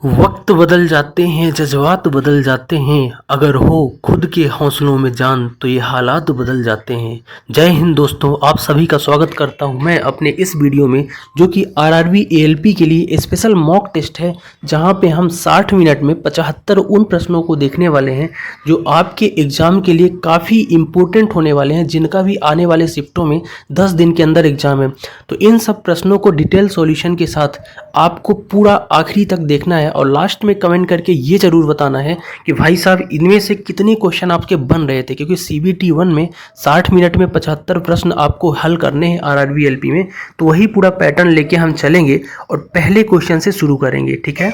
वक्त बदल जाते हैं, जज्बात बदल जाते हैं, अगर हो खुद के हौसलों में जान तो ये हालात बदल जाते हैं। जय हिंद दोस्तों, आप सभी का स्वागत करता हूं मैं अपने इस वीडियो में, जो कि आरआरबी एएलपी के लिए स्पेशल मॉक टेस्ट है, जहां पे हम 60 मिनट में 75 उन प्रश्नों को देखने वाले हैं जो आपके एग्जाम के लिए काफ़ी इंपॉर्टेंट होने वाले हैं, जिनका भी आने वाले शिफ्टों में 10 दिन के अंदर एग्जाम है। तो इन सब प्रश्नों को डिटेल सॉल्यूशन के साथ आपको पूरा आखिरी तक देखना है और लास्ट में कमेंट करके ये ज़रूर बताना है कि भाई साहब इनमें से कितने क्वेश्चन आपके बन रहे थे, क्योंकि सीबीटी 1 में 60 मिनट में 75 प्रश्न आपको हल करने हैं आरआरबी एलपी में। तो वही पूरा पैटर्न लेके हम चलेंगे और पहले क्वेश्चन से शुरू करेंगे। ठीक है,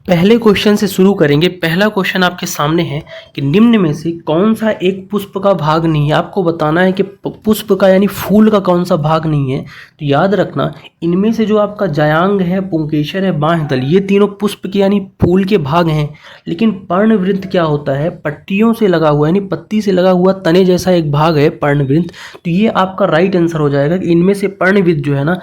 पहले क्वेश्चन से शुरू करेंगे। पहला क्वेश्चन आपके सामने है कि निम्न में से कौन सा एक पुष्प का भाग नहीं है। आपको बताना है कि पुष्प का यानी फूल का कौन सा भाग नहीं है। तो याद रखना, इनमें से जो आपका जायांग है, पुंकेसर है, बाह्यदल, ये तीनों पुष्प के यानी फूल के भाग हैं। लेकिन पर्णवृंत क्या होता है, पट्टियों से लगा हुआ यानी पत्ती से लगा हुआ तने जैसा एक भाग है पर्णवृंत। तो ये आपका राइट आंसर हो जाएगा कि इनमें से पर्णवृंत जो है ना,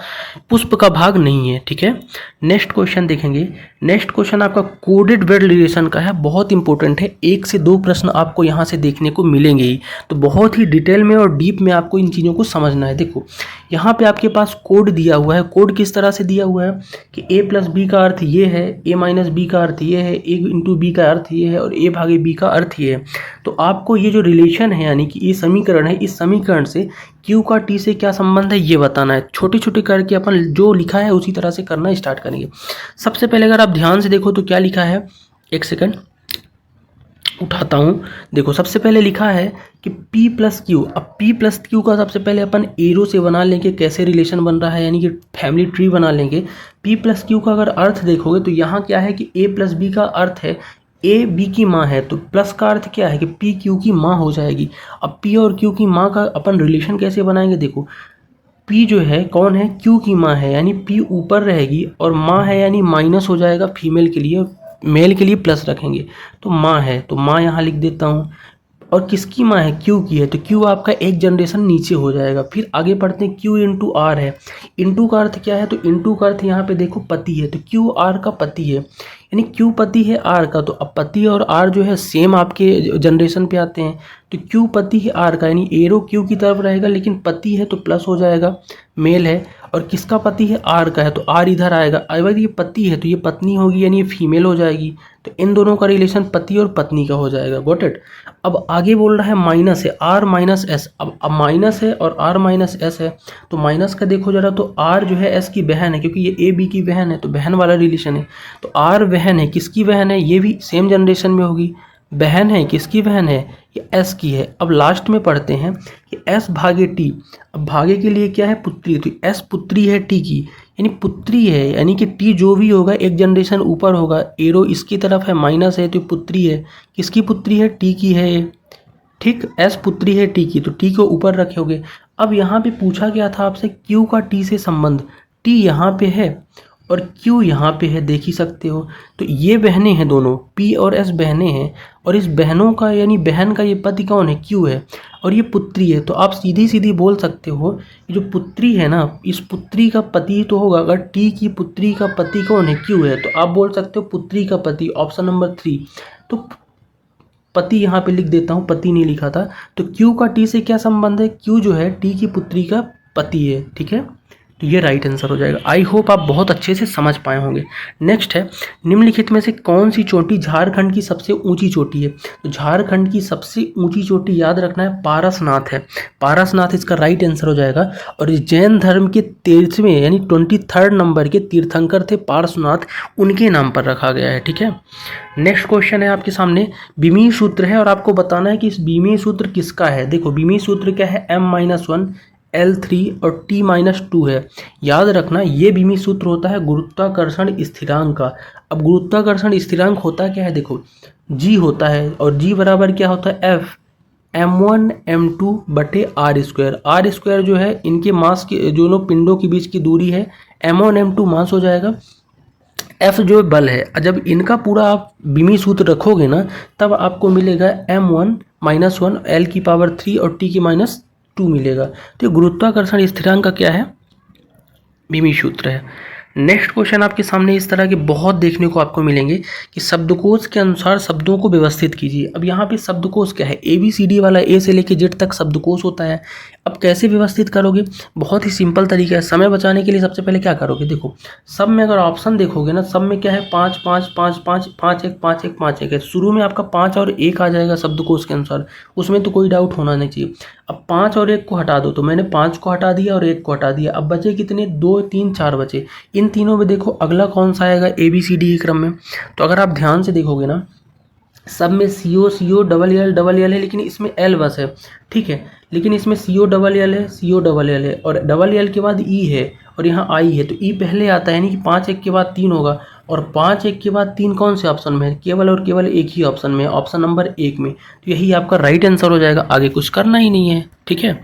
पुष्प का भाग नहीं है। ठीक है, नेक्स्ट क्वेश्चन देखेंगे। नेक्स्ट क्वेश्चन आपका कोडेड वर्ड रिलेशन का है, बहुत इंपॉर्टेंट है। 1 से 2 प्रश्न आपको यहाँ से देखने को मिलेंगे ही, तो बहुत ही डिटेल में और डीप में आपको इन चीज़ों को समझना है। देखो यहाँ पे आपके पास कोड दिया हुआ है। कोड किस तरह से दिया हुआ है कि a प्लस बी का अर्थ ये है, a माइनस बी का अर्थ ये है, a इंटू बी का अर्थ ये है और a भागे b का अर्थ ये है। तो आपको ये जो रिलेशन है यानी कि ये समीकरण है, इस समीकरण से q का t से क्या संबंध है ये बताना है। छोटे छोटे करके अपन जो लिखा है उसी तरह से करना स्टार्ट करेंगे। सबसे पहले अगर आप ध्यान से देखो तो क्या लिखा है, एक सेकंड उठाता हूँ। देखो सबसे पहले लिखा है कि P प्लस क्यू। अब P प्लस क्यू का सबसे पहले अपन एरो से बना लेंगे कैसे रिलेशन बन रहा है, यानी कि फैमिली ट्री बना लेंगे। P प्लस क्यू का अगर अर्थ देखोगे तो यहाँ क्या है कि A प्लस बी का अर्थ है A B की माँ है, तो प्लस का अर्थ क्या है कि P Q की माँ हो जाएगी। अब P और Q की माँ का अपन रिलेशन कैसे बनाएंगे, देखो P जो है कौन है, Q की माँ है, यानी P ऊपर रहेगी और माँ है यानी माइनस हो जाएगा फीमेल के लिए, मेल के लिए प्लस रखेंगे। तो माँ है, तो माँ यहाँ लिख देता हूँ। और किसकी माँ है, Q की है, तो Q आपका एक जनरेशन नीचे हो जाएगा। फिर आगे पढ़ते हैं, Q इंटू आर है। इंटू का अर्थ क्या है, तो इंटू का अर्थ यहाँ पे देखो पति है, तो Q आर का पति है, यानी Q पति है आर का। तो अब पति और आर जो है सेम आपके जनरेशन पे आते हैं, तो Q पति है आर का, यानी एरो Q की तरफ रहेगा, लेकिन पति है तो प्लस हो जाएगा, मेल है। और किसका पति है, आर का है, तो आर इधर आएगा। अगर ये पति है तो ये पत्नी होगी, यानी ये फीमेल हो जाएगी। तो इन दोनों का रिलेशन पति और पत्नी का हो जाएगा। Got it. अब आगे बोल रहा है माइनस है, आर माइनस एस। अब माइनस है और आर माइनस एस है, तो माइनस का देखो जरा, तो आर जो है एस की बहन है, क्योंकि ये ए बी की बहन है, तो बहन वाला रिलेशन है। तो आर बहन है, किसकी बहन है, ये भी सेम जनरेशन में होगी। बहन है, किसकी बहन है, ये एस की है। अब लास्ट में पढ़ते हैं कि एस भागे टी। अब भागे के लिए क्या है, पुत्री, तो एस पुत्री है टी की, यानी पुत्री है, यानी कि टी जो भी होगा एक जनरेशन ऊपर होगा। एरो इसकी तरफ है, माइनस है, तो पुत्री है, किसकी पुत्री है, टी की है ये। ठीक, एस पुत्री है टी की, तो टी को ऊपर रखोगे। अब यहाँ पे पूछा गया था आपसे क्यू का टी से संबंध। टी यहाँ पे है और क्यू यहाँ पे है, देख ही सकते हो। तो ये बहनें हैं दोनों, पी और एस बहनें हैं, और इस बहनों का यानी बहन का ये पति कौन है, क्यू है, और ये पुत्री है। तो आप सीधी सीधी बोल सकते हो कि जो पुत्री है ना, इस पुत्री का पति तो होगा, अगर टी की पुत्री का पति कौन है, क्यू है, तो आप बोल सकते हो पुत्री का पति, ऑप्शन नंबर 3। तो पति यहाँ पे लिख देता हूँ, पति नहीं लिखा था। तो क्यू का टी से क्या संबंध है, क्यू जो है टी की पुत्री का पति है। ठीक है, तो ये राइट आंसर हो जाएगा। आई होप आप बहुत अच्छे से समझ पाए होंगे। नेक्स्ट है, निम्नलिखित में से कौन सी चोटी झारखंड की सबसे ऊंची चोटी है। तो झारखंड की सबसे ऊंची चोटी याद रखना है पारसनाथ है। पारसनाथ इसका राइट आंसर हो जाएगा। और जैन धर्म के 13वें यानी 23rd नंबर के तीर्थंकर थे पारसनाथ, उनके नाम पर रखा गया है। ठीक है, नेक्स्ट क्वेश्चन है आपके सामने, बीमीय सूत्र है और आपको बताना है कि इस बीमीय सूत्र किसका है। देखो बीमीय सूत्र क्या है, m-1 L3 और T-2 है। याद रखना ये बीमीय सूत्र होता है गुरुत्वाकर्षण स्थिरांक का। अब गुरुत्वाकर्षण स्थिरांक होता क्या है, देखो G होता है, और G बराबर क्या होता है, F m1 m2 बटे आर स्क्वायर। आर स्क्वायर जो है इनके मास के दोनों पिंडों के बीच की दूरी है, m1 m2 मास हो जाएगा, F जो बल है। जब इनका पूरा आप बीमीय सूत्र रखोगे ना, तब आपको मिलेगा m1-1 L3 और T-2 मिलेगा। तो गुरुत्वाकर्षण स्थिरांक का क्या है, बीमीय सूत्र है। नेक्स्ट क्वेश्चन आपके सामने इस तरह के बहुत देखने को आपको मिलेंगे कि शब्दकोश के अनुसार शब्दों को व्यवस्थित कीजिए। अब यहाँ पे शब्दकोश क्या है, ABCD वाला A से लेके Z तक शब्दकोश होता है। अब कैसे व्यवस्थित करोगे, बहुत ही सिंपल तरीका है। समय बचाने के लिए सबसे पहले क्या करोगे, देखो सब में अगर ऑप्शन देखोगे ना, सब में क्या है 5 5 5 5 5 1 5 1 5 1 है। शुरू में आपका 5 और 1 आ जाएगा शब्दकोश के अनुसार, उसमें तो कोई डाउट होना नहीं चाहिए। अब 5 और 1 को हटा दो, तो मैंने 5 को हटा दिया और 1 को हटा दिया। अब बचे कितने, 2 3 4 बचे। इन तीनों में देखो अगला कौन सा आएगा ABCD के क्रम में। तो अगर आप ध्यान से देखोगे ना, सब में CO डबल एल है, लेकिन इसमें L बस है, ठीक है। लेकिन इसमें CO डबल एल है और डबल एल के बाद E है और यहाँ I है, तो E पहले आता है, यानी कि 5 1 के बाद 3 होगा। और 5 1 के बाद 3 कौन से ऑप्शन में है, केवल और केवल एक ही ऑप्शन में है, ऑप्शन नंबर 1 में। तो यही आपका राइट आंसर हो जाएगा, आगे कुछ करना ही नहीं है, ठीक है।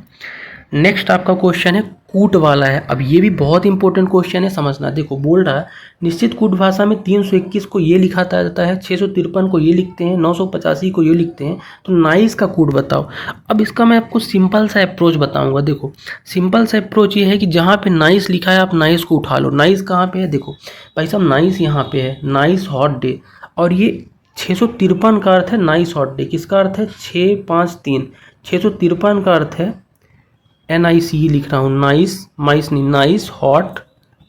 नेक्स्ट आपका क्वेश्चन है कूट वाला है। अब ये भी बहुत इंपॉर्टेंट क्वेश्चन है, समझना। देखो बोल रहा है निश्चित कूट भाषा में 321 को ये लिखा जाता है, 653 को ये लिखते हैं, 985 को ये लिखते हैं, तो नाइस का कूट बताओ। अब इसका मैं आपको सिंपल सा अप्रोच बताऊंगा। देखो सिंपल सा अप्रोच ये है कि जहाँ पे नाइस लिखा है आप नाइस को उठा लो। नाइस कहाँ पे है, देखो भाई साहब नाइस यहाँ पे है, नाइस हॉट डे। और ये 653 का अर्थ है नाइस हॉट डे, किसका अर्थ है 653, 653 का अर्थ है NICE लिख रहा हूँ, नाइस माइस नहीं, नाइस हॉट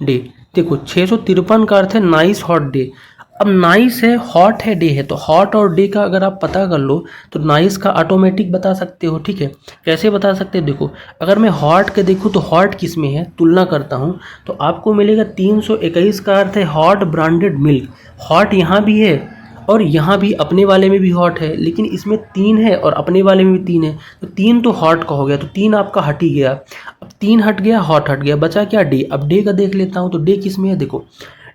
डे। देखो 653 का अर्थ है नाइस हॉट डे। अब नाइस है, हॉट है, डे है, तो हॉट और डे का अगर आप पता कर लो तो नाइस का ऑटोमेटिक बता सकते हो, ठीक है। कैसे बता सकते हो, देखो अगर मैं हॉट के देखूँ तो हॉट किस में है, तुलना करता हूँ तो आपको मिलेगा 321 का अर्थ है हॉट ब्रांडेड मिल्क। हॉट यहाँ भी है और यहाँ भी अपने वाले में भी हॉट है, लेकिन इसमें 3 है और अपने वाले में भी 3 है, तो 3 तो हॉट का हो गया, तो 3 आपका हट ही गया। अब 3 हट गया, हॉट हट गया, बचा क्या डे। अब डे का देख लेता हूँ, तो डे किस में है, देखो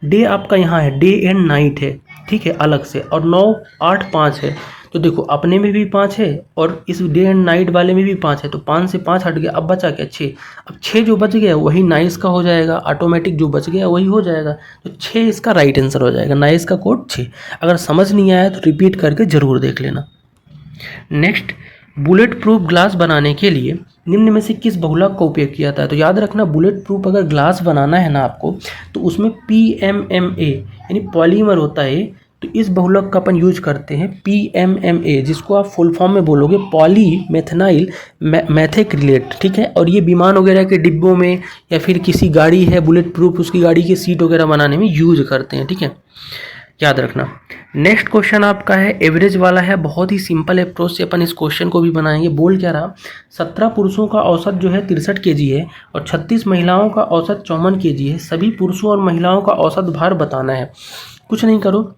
डे आपका यहाँ है, डे एंड नाइट है, ठीक है, अलग से। और 9 8 5 है, तो देखो अपने में भी 5 है और इस डे एंड नाइट वाले में भी 5 है, तो 5 से 5 हट गया। अब बचा क्या 6। अब 6 जो बच गया वही नाइस का हो जाएगा, ऑटोमेटिक जो बच गया वही हो जाएगा, तो 6 इसका राइट आंसर हो जाएगा, नाइस का कोड 6। अगर समझ नहीं आया तो रिपीट करके ज़रूर देख लेना। नेक्स्ट, बुलेट प्रूफ ग्लास बनाने के लिए निम्न में से किस बहुलक का उपयोग किया जाता है। तो याद रखना, बुलेट प्रूफ अगर ग्लास बनाना है ना आपको, तो उसमें PMMA यानी पॉलीमर होता है, तो इस बहुलक का अपन यूज करते हैं PMMA, जिसको आप फुल फॉर्म में बोलोगे पॉली मेथनाइल मैथेक्रिलेट, ठीक है। और ये विमान वगैरह के डिब्बों में या फिर किसी गाड़ी है बुलेट प्रूफ, उसकी गाड़ी की सीट वगैरह बनाने में यूज करते हैं, ठीक है, याद रखना। नेक्स्ट क्वेश्चन आपका है एवरेज वाला है, बहुत ही सिंपल अप्रोच से अपन इस क्वेश्चन को भी बनाएंगे। बोल क्या रहा, 17 पुरुषों का औसत जो है 63 kg है और 36 महिलाओं का औसत 54 kg है। सभी पुरुषों और महिलाओं का औसत भार बताना है। कुछ नहीं करो,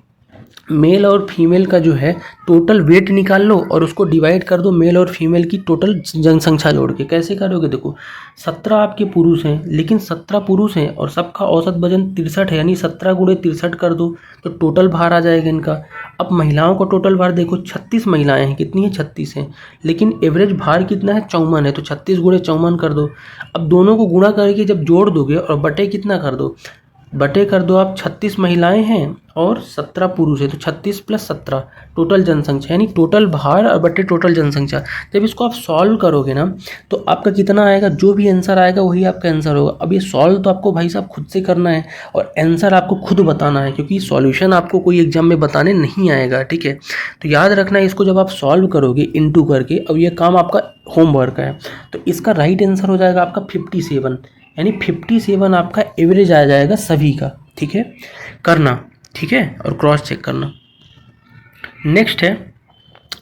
मेल और फीमेल का जो है टोटल वेट निकाल लो और उसको डिवाइड कर दो मेल और फीमेल की टोटल जनसंख्या जोड़ के। कैसे करोगे, देखो 17 आपके पुरुष हैं, लेकिन 17 पुरुष हैं और सबका औसत वजन 63 है, यानी 17 गुणे 63 कर दो तो टोटल भार आ जाएगा इनका। अब महिलाओं का टोटल भार देखो, 36 महिलाएं हैं, कितनी है 36 हैं, लेकिन एवरेज भार कितना है 54 है, तो 36 गुणे 54 कर दो। अब दोनों को गुणा करके जब जोड़ दोगे और बटे कितना कर दो, बटे कर दो आप, 36 महिलाएं हैं और 17 पुरुष है, तो 36 + 17 टोटल जनसंख्या, यानी टोटल भार और बटे टोटल जनसंख्या। जब इसको आप सॉल्व करोगे ना तो आपका कितना आएगा, जो भी आंसर आएगा वही आपका आंसर होगा। अब ये सॉल्व तो आपको भाई साहब खुद से करना है और आंसर आपको खुद बताना है, क्योंकि सॉल्यूशन आपको कोई एग्जाम में बताने नहीं आएगा, ठीक है। तो याद रखना, इसको जब आप सॉल्व करोगे इंटू करके, अब ये काम आपका होमवर्क है, तो इसका राइट आंसर हो जाएगा आपका 57, यानी 57 आपका एवरेज आ जाएगा सभी का, ठीक है, करना, ठीक है, और क्रॉस चेक करना। नेक्स्ट है,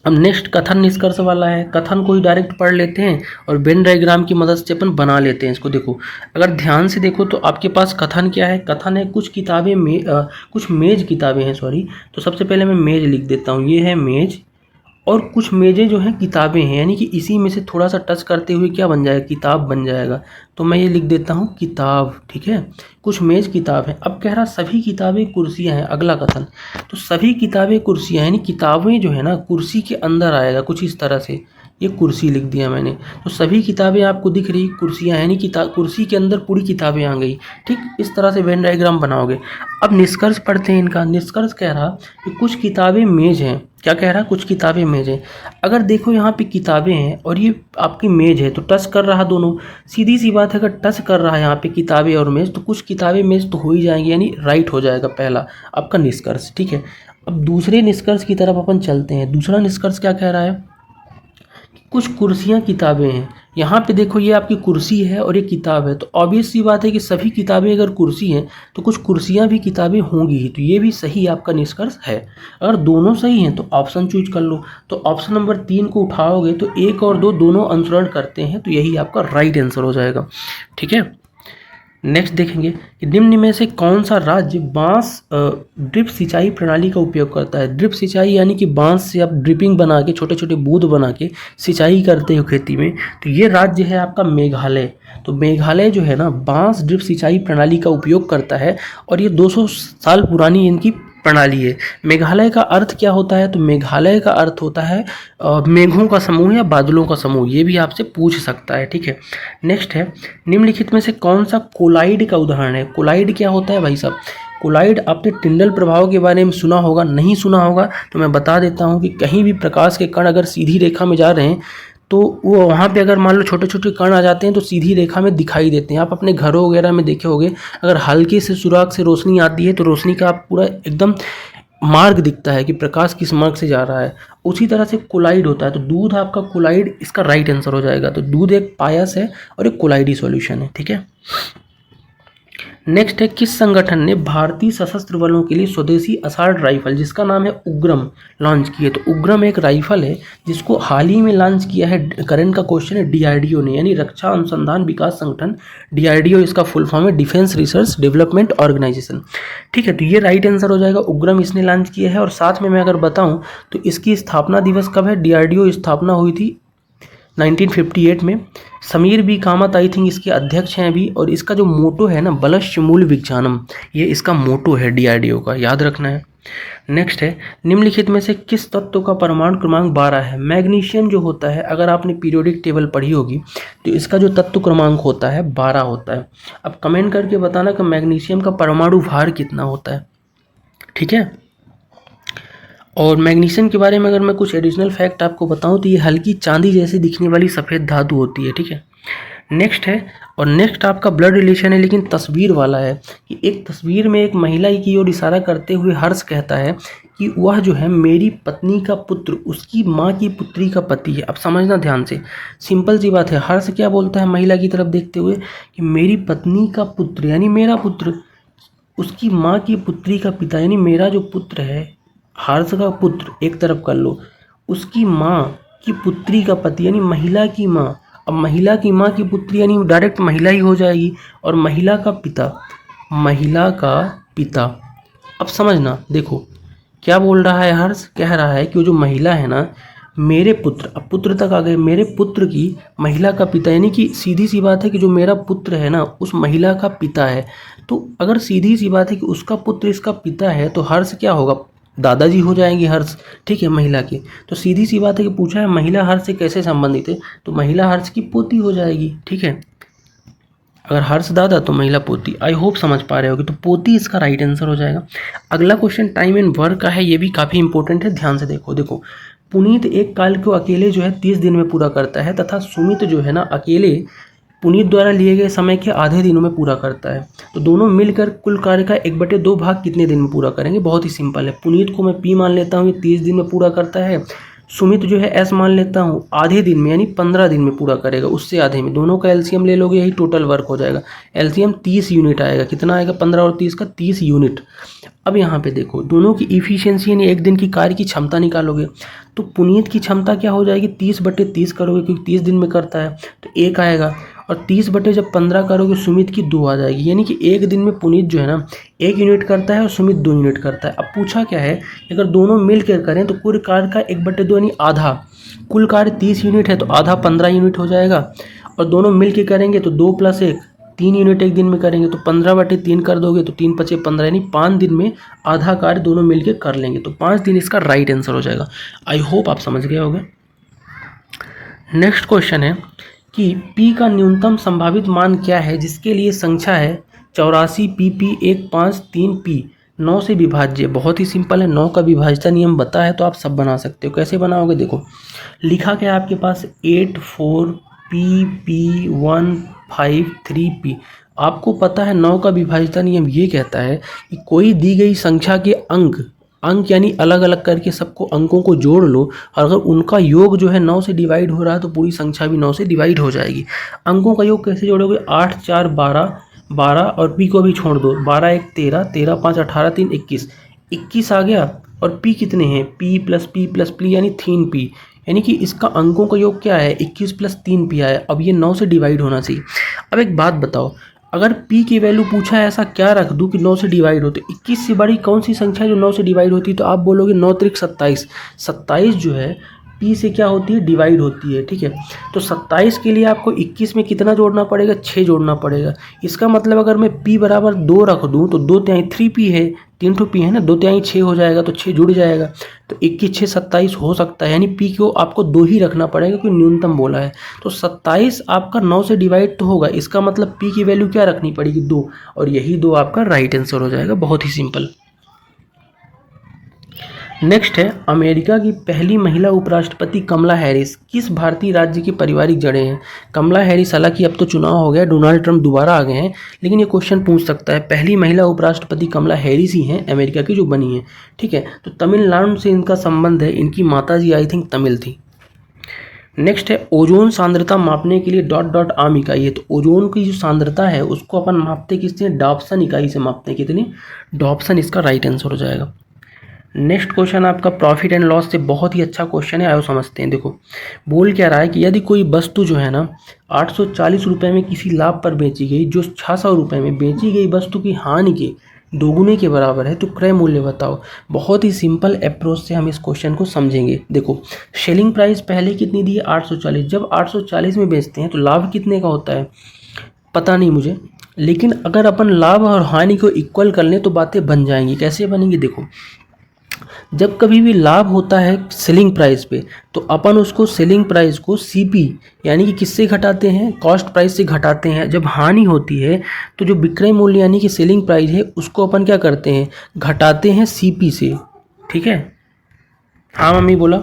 अब नेक्स्ट कथन निष्कर्ष वाला है। कथन को ही डायरेक्ट पढ़ लेते हैं और वेन डायग्राम की मदद से अपन बना लेते हैं इसको। देखो अगर ध्यान से देखो तो आपके पास कथन क्या है, कथन है कुछ किताबें में कुछ मेज किताबें हैं, सॉरी। तो सबसे पहले मैं मेज लिख देता हूँ, ये है मेज, और कुछ मेजें जो हैं किताबें हैं, यानी कि इसी में से थोड़ा सा टच करते हुए क्या बन जाएगा, किताब बन जाएगा। तो मैं ये लिख देता हूँ किताब, ठीक है, कुछ मेज किताब है। अब कह रहा सभी किताबें कुर्सियाँ हैं, अगला कथन। तो सभी किताबें कुर्सियाँ, यानी किताबें जो है ना कुर्सी के अंदर आएगा कुछ इस तरह से, ये कुर्सी लिख दिया मैंने। तो सभी किताबें आपको दिख रही, कुर्सियाँ यानी कुर्सी के अंदर पूरी किताबें आ गई। ठीक, इस तरह से वेन डायग्राम बनाओगे। अब निष्कर्ष पढ़ते हैं इनका। निष्कर्ष कह रहा कि कुछ किताबें मेज हैं। क्या कह रहा? कुछ किताबें मेज हैं। अगर देखो यहाँ पे किताबें हैं और ये आपकी मेज है, तो टच कर रहा दोनों। सीधी सी बात है, अगर टच कर रहा है यहाँ पे किताबें और मेज, तो कुछ किताबें मेज तो हो ही जाएंगी, यानी राइट हो जाएगा पहला आपका निष्कर्ष। ठीक है, अब दूसरे निष्कर्ष की तरफ अपन चलते हैं। दूसरा निष्कर्ष क्या कह रहा है? कुछ कुर्सियाँ किताबें हैं। यहाँ पे देखो, ये आपकी कुर्सी है और ये किताब है, तो ऑब्वियस सी बात है कि सभी किताबें अगर कुर्सी हैं तो कुछ कुर्सियाँ भी किताबें होंगी ही। तो ये भी सही आपका निष्कर्ष है। अगर दोनों सही हैं तो ऑप्शन चूज कर लो। तो ऑप्शन नंबर 3 को उठाओगे तो 1 और 2 दोनों अनुसरण करते हैं, तो यही आपका राइट आंसर हो जाएगा। ठीक है, नेक्स्ट देखेंगे कि निम्न में से कौन सा राज्य बांस ड्रिप सिंचाई प्रणाली का उपयोग करता है। ड्रिप सिंचाई यानी कि बांस से आप ड्रिपिंग बना के, छोटे छोटे बूंद बना के सिंचाई करते हो खेती में, तो ये राज्य है आपका मेघालय। तो मेघालय जो है ना, बांस ड्रिप सिंचाई प्रणाली का उपयोग करता है और ये 200 साल पुरानी इनकी प्रणाली है। मेघालय का अर्थ क्या होता है? तो मेघालय का अर्थ होता है मेघों का समूह या बादलों का समूह। ये भी आपसे पूछ सकता है। ठीक है, नेक्स्ट है, निम्नलिखित में से कौन सा कोलाइड का उदाहरण है। कोलाइड क्या होता है भाई साहब? कोलाइड आपने टिंडल प्रभाव के बारे में सुना होगा, नहीं सुना होगा तो मैं बता देता हूँ कि कहीं भी प्रकाश के कण अगर सीधी रेखा में जा रहे हैं तो वो वहाँ पे अगर मान लो छोटे छोटे कण आ जाते हैं तो सीधी रेखा में दिखाई देते हैं। आप अपने घरों वगैरह में देखे होंगे, अगर हल्के से सुराग से रोशनी आती है तो रोशनी का आप पूरा एकदम मार्ग दिखता है कि प्रकाश किस मार्ग से जा रहा है। उसी तरह से कोलाइड होता है। तो दूध आपका कोलाइड इसका राइट आंसर हो जाएगा। तो दूध एक पायस है और एक कोलाइडी सॉल्यूशन है। ठीक है, नेक्स्ट है, किस संगठन ने भारतीय सशस्त्र बलों के लिए स्वदेशी असॉल्ट राइफल जिसका नाम है उग्रम लॉन्च की है। तो उग्रम एक राइफल है जिसको हाल ही में लॉन्च किया है। करंट का क्वेश्चन है, डीआरडीओ ने, यानी रक्षा अनुसंधान विकास संगठन। डीआरडीओ इसका फुल फॉर्म है, डिफेंस रिसर्च डेवलपमेंट ऑर्गेनाइजेशन। ठीक है, तो ये राइट आंसर हो जाएगा। उग्रम इसने लॉन्च किया है। और साथ में मैं अगर बताऊँ तो इसकी स्थापना दिवस कब है? डीआरडीओ स्थापना हुई थी 1958 में। Sameer B Kamat I think इसके अध्यक्ष हैं अभी। और इसका जो मोटो है ना, बलश्च मूल विज्ञानम, ये इसका मोटो है डीआरडीओ का, याद रखना है। नेक्स्ट है, निम्नलिखित में से किस तत्व का परमाणु क्रमांक 12 है। मैग्नीशियम जो होता है, अगर आपने पीरियोडिक टेबल पढ़ी होगी तो इसका जो तत्व क्रमांक होता है 12 होता है। अब कमेंट करके बताना कि मैग्नीशियम का परमाणु भार कितना होता है। ठीक है, और मैग्नीशियम के बारे में अगर मैं कुछ एडिशनल फैक्ट आपको बताऊं तो ये हल्की चांदी जैसी दिखने वाली सफ़ेद धातु होती है। ठीक है, नेक्स्ट है, और नेक्स्ट आपका ब्लड रिलेशन है लेकिन तस्वीर वाला है कि एक तस्वीर में एक महिला की ओर इशारा करते हुए हर्ष कहता है कि वह जो है मेरी पत्नी का पुत्र उसकी माँ की पुत्री का पति है। अब समझना ध्यान से, सिंपल सी बात है। हर्ष क्या बोलता है महिला की तरफ देखते हुए कि मेरी पत्नी का पुत्र यानी मेरा पुत्र उसकी माँ की पुत्री का पिता, यानी मेरा जो पुत्र है, हर्ष का पुत्र एक तरफ कर लो, उसकी माँ की पुत्री का पति यानी महिला की माँ। अब महिला की माँ की पुत्री यानी डायरेक्ट महिला ही हो जाएगी। और महिला का पिता, महिला का पिता। अब समझना, देखो क्या बोल रहा है हर्ष, कह रहा है कि वो जो महिला है ना, मेरे पुत्र, अब पुत्र तक आ गए, मेरे पुत्र की महिला का पिता, यानी कि सीधी सी बात है कि जो मेरा पुत्र है ना उस महिला का पिता है। तो अगर सीधी सी बात है कि उसका पुत्र इसका पिता है तो हर्ष क्या होगा? दादाजी हो जाएंगे हर्ष। ठीक है, महिला के। तो सीधी सी बात है कि पूछा है महिला हर्ष से कैसे संबंधित है, तो महिला हर्ष की पोती हो जाएगी। ठीक है, अगर हर्ष दादा तो महिला पोती। आई होप समझ पा रहे होगे, तो पोती इसका राइट आंसर हो जाएगा। अगला क्वेश्चन टाइम एंड वर्क का है, ये भी काफ़ी इंपॉर्टेंट है, ध्यान से देखो। देखो, पुनीत एक काल को अकेले जो है 30 दिन में पूरा करता है तथा सुमित जो है ना अकेले पुनीत द्वारा लिए गए समय के आधे दिनों में पूरा करता है। तो दोनों मिलकर कुल कार्य का 1/2 भाग कितने दिन में पूरा करेंगे? बहुत ही सिंपल है। पुनीत को मैं P मान लेता हूँ, ये 30 दिन में पूरा करता है। सुमित जो है S मान लेता हूँ, आधे दिन में यानी 15 दिन में पूरा करेगा, उससे आधे में। दोनों का एलसीएम ले लोगे, यही टोटल वर्क हो जाएगा। एलसीएम 30 यूनिट आएगा। कितना आएगा? 15 और 30 का 30 यूनिट। अब यहाँ पे देखो, दोनों की इफिशियंसी यानी एक दिन की कार्य की क्षमता निकालोगे तो पुनीत की क्षमता क्या हो जाएगी? 30/30 करोगे क्योंकि 30 दिन में करता है तो 1 आएगा। और 30/15 करोगे सुमित की 2 आ जाएगी। यानी कि एक दिन में पुनीत जो है ना 1 यूनिट करता है और सुमित 2 यूनिट करता है। अब पूछा क्या है, अगर दोनों मिलकर करें तो कुल कार्य का 1/2 यानी आधा। कुल कार्य 30 यूनिट है तो आधा 15 यूनिट हो जाएगा। और दोनों मिल के करेंगे तो 2 + 1 3 यूनिट एक दिन में करेंगे तो 15/3 कर दोगे तो 3 × 5 = 15, यानी 5 दिन में आधा कार्य दोनों मिलकर कर लेंगे। तो 5 दिन इसका राइट आंसर हो जाएगा। आई होप आप समझ गए होंगे। नेक्स्ट क्वेश्चन है कि P का न्यूनतम संभावित मान क्या है जिसके लिए संख्या है 84 PP153P 9 से विभाज्य। बहुत ही सिंपल है, 9 का विभाज्यता नियम बता है तो आप सब बना सकते हो। कैसे बनाओगे देखो, लिखा क्या है आपके पास 84PP153P। आपको पता है 9 का विभाज्यता नियम ये कहता है कि कोई दी गई संख्या के अंक यानी अलग अलग करके सबको अंकों को जोड़ लो, और अगर उनका योग जो है 9 से डिवाइड हो रहा है तो पूरी संख्या भी 9 से डिवाइड हो जाएगी। अंकों का योग कैसे जोड़ोगे, 8 4 12 और पी को भी छोड़ दो, 12 1 13, 13 5 18, 3 21, 21 आ गया। और पी कितने हैं, p प्लस p यानी 3p, यानी कि इसका अंकों का योग क्या है 21 प्लस 3p आया। अब ये 9 से डिवाइड होना चाहिए। अब एक बात बताओ, अगर p की वैल्यू पूछा है ऐसा क्या रख दूं कि 9 से डिवाइड होते, 21 से बड़ी कौन सी संख्या है जो 9 से डिवाइड होती है, तो आप बोलोगे 9 त्रिक 27। 27 जो है p से क्या होती है, डिवाइड होती है, ठीक है। तो 27 के लिए आपको 21 में कितना जोड़ना पड़ेगा, 6 जोड़ना पड़ेगा। इसका मतलब अगर मैं p बराबर 2 रख दूं तो 2 तिहाई 3p है, 3 ठो p है ना, 2 तिहाई 6 हो जाएगा तो 6 जुड़ जाएगा। तो 21 6 27 हो सकता है, यानी p को आपको 2 ही रखना पड़ेगा क्योंकि न्यूनतम बोला है। तो 27 आपका 9 से डिवाइड तो होगा, इसका मतलब p की वैल्यू क्या रखनी पड़ेगी, 2, और यही 2 आपका राइट आंसर हो जाएगा। बहुत ही सिंपल। नेक्स्ट है, अमेरिका की पहली महिला उपराष्ट्रपति कमला हैरिस किस भारतीय राज्य की पारिवारिक जड़ें हैं। कमला हैरिस, हालांकि अब तो चुनाव हो गया, डोनाल्ड ट्रंप दोबारा आ गए हैं, लेकिन ये क्वेश्चन पूछ सकता है। पहली महिला उपराष्ट्रपति कमला हैरिस ही हैं, अमेरिका की जो बनी है, ठीक है। तो तमिलनाडु से इनका संबंध है, इनकी माताजी आई थिंक तमिल थी। नेक्स्ट है, ओजोन सांद्रता मापने के लिए डॉट डॉट आम इकाई है। तो ओजोन की जो सांद्रता है उसको अपन मापते किससे, डॉप्सन इकाई से मापते हैं। कितनी, डॉप्सन, इसका राइट आंसर हो जाएगा। नेक्स्ट क्वेश्चन आपका प्रॉफिट एंड लॉस से बहुत ही अच्छा क्वेश्चन है, आयो समझते हैं। देखो बोल क्या रहा है कि यदि कोई वस्तु जो है ना 840 रुपये में किसी लाभ पर बेची गई, जो 600 रुपये में बेची गई वस्तु की हानि के दोगुने के बराबर है, तो क्रय मूल्य बताओ। बहुत ही सिंपल अप्रोच से हम इस क्वेश्चन को समझेंगे। देखो सेलिंग प्राइस पहले कितनी दी है, 840। जब 840 में बेचते हैं तो लाभ कितने का होता है पता नहीं मुझे, लेकिन अगर अपन लाभ और हानि को इक्वल कर लें तो बातें बन जाएंगी। कैसे बनेंगी, देखो जब कभी भी लाभ होता है सेलिंग प्राइस पे, तो अपन उसको सेलिंग प्राइस को सीपी यानी कि किससे घटाते हैं, कॉस्ट प्राइस से घटाते हैं। जब हानि होती है तो जो विक्रय मूल्य यानी कि सेलिंग प्राइस है उसको अपन क्या करते हैं, घटाते हैं सीपी से, ठीक है। हाँ मम्मी बोला।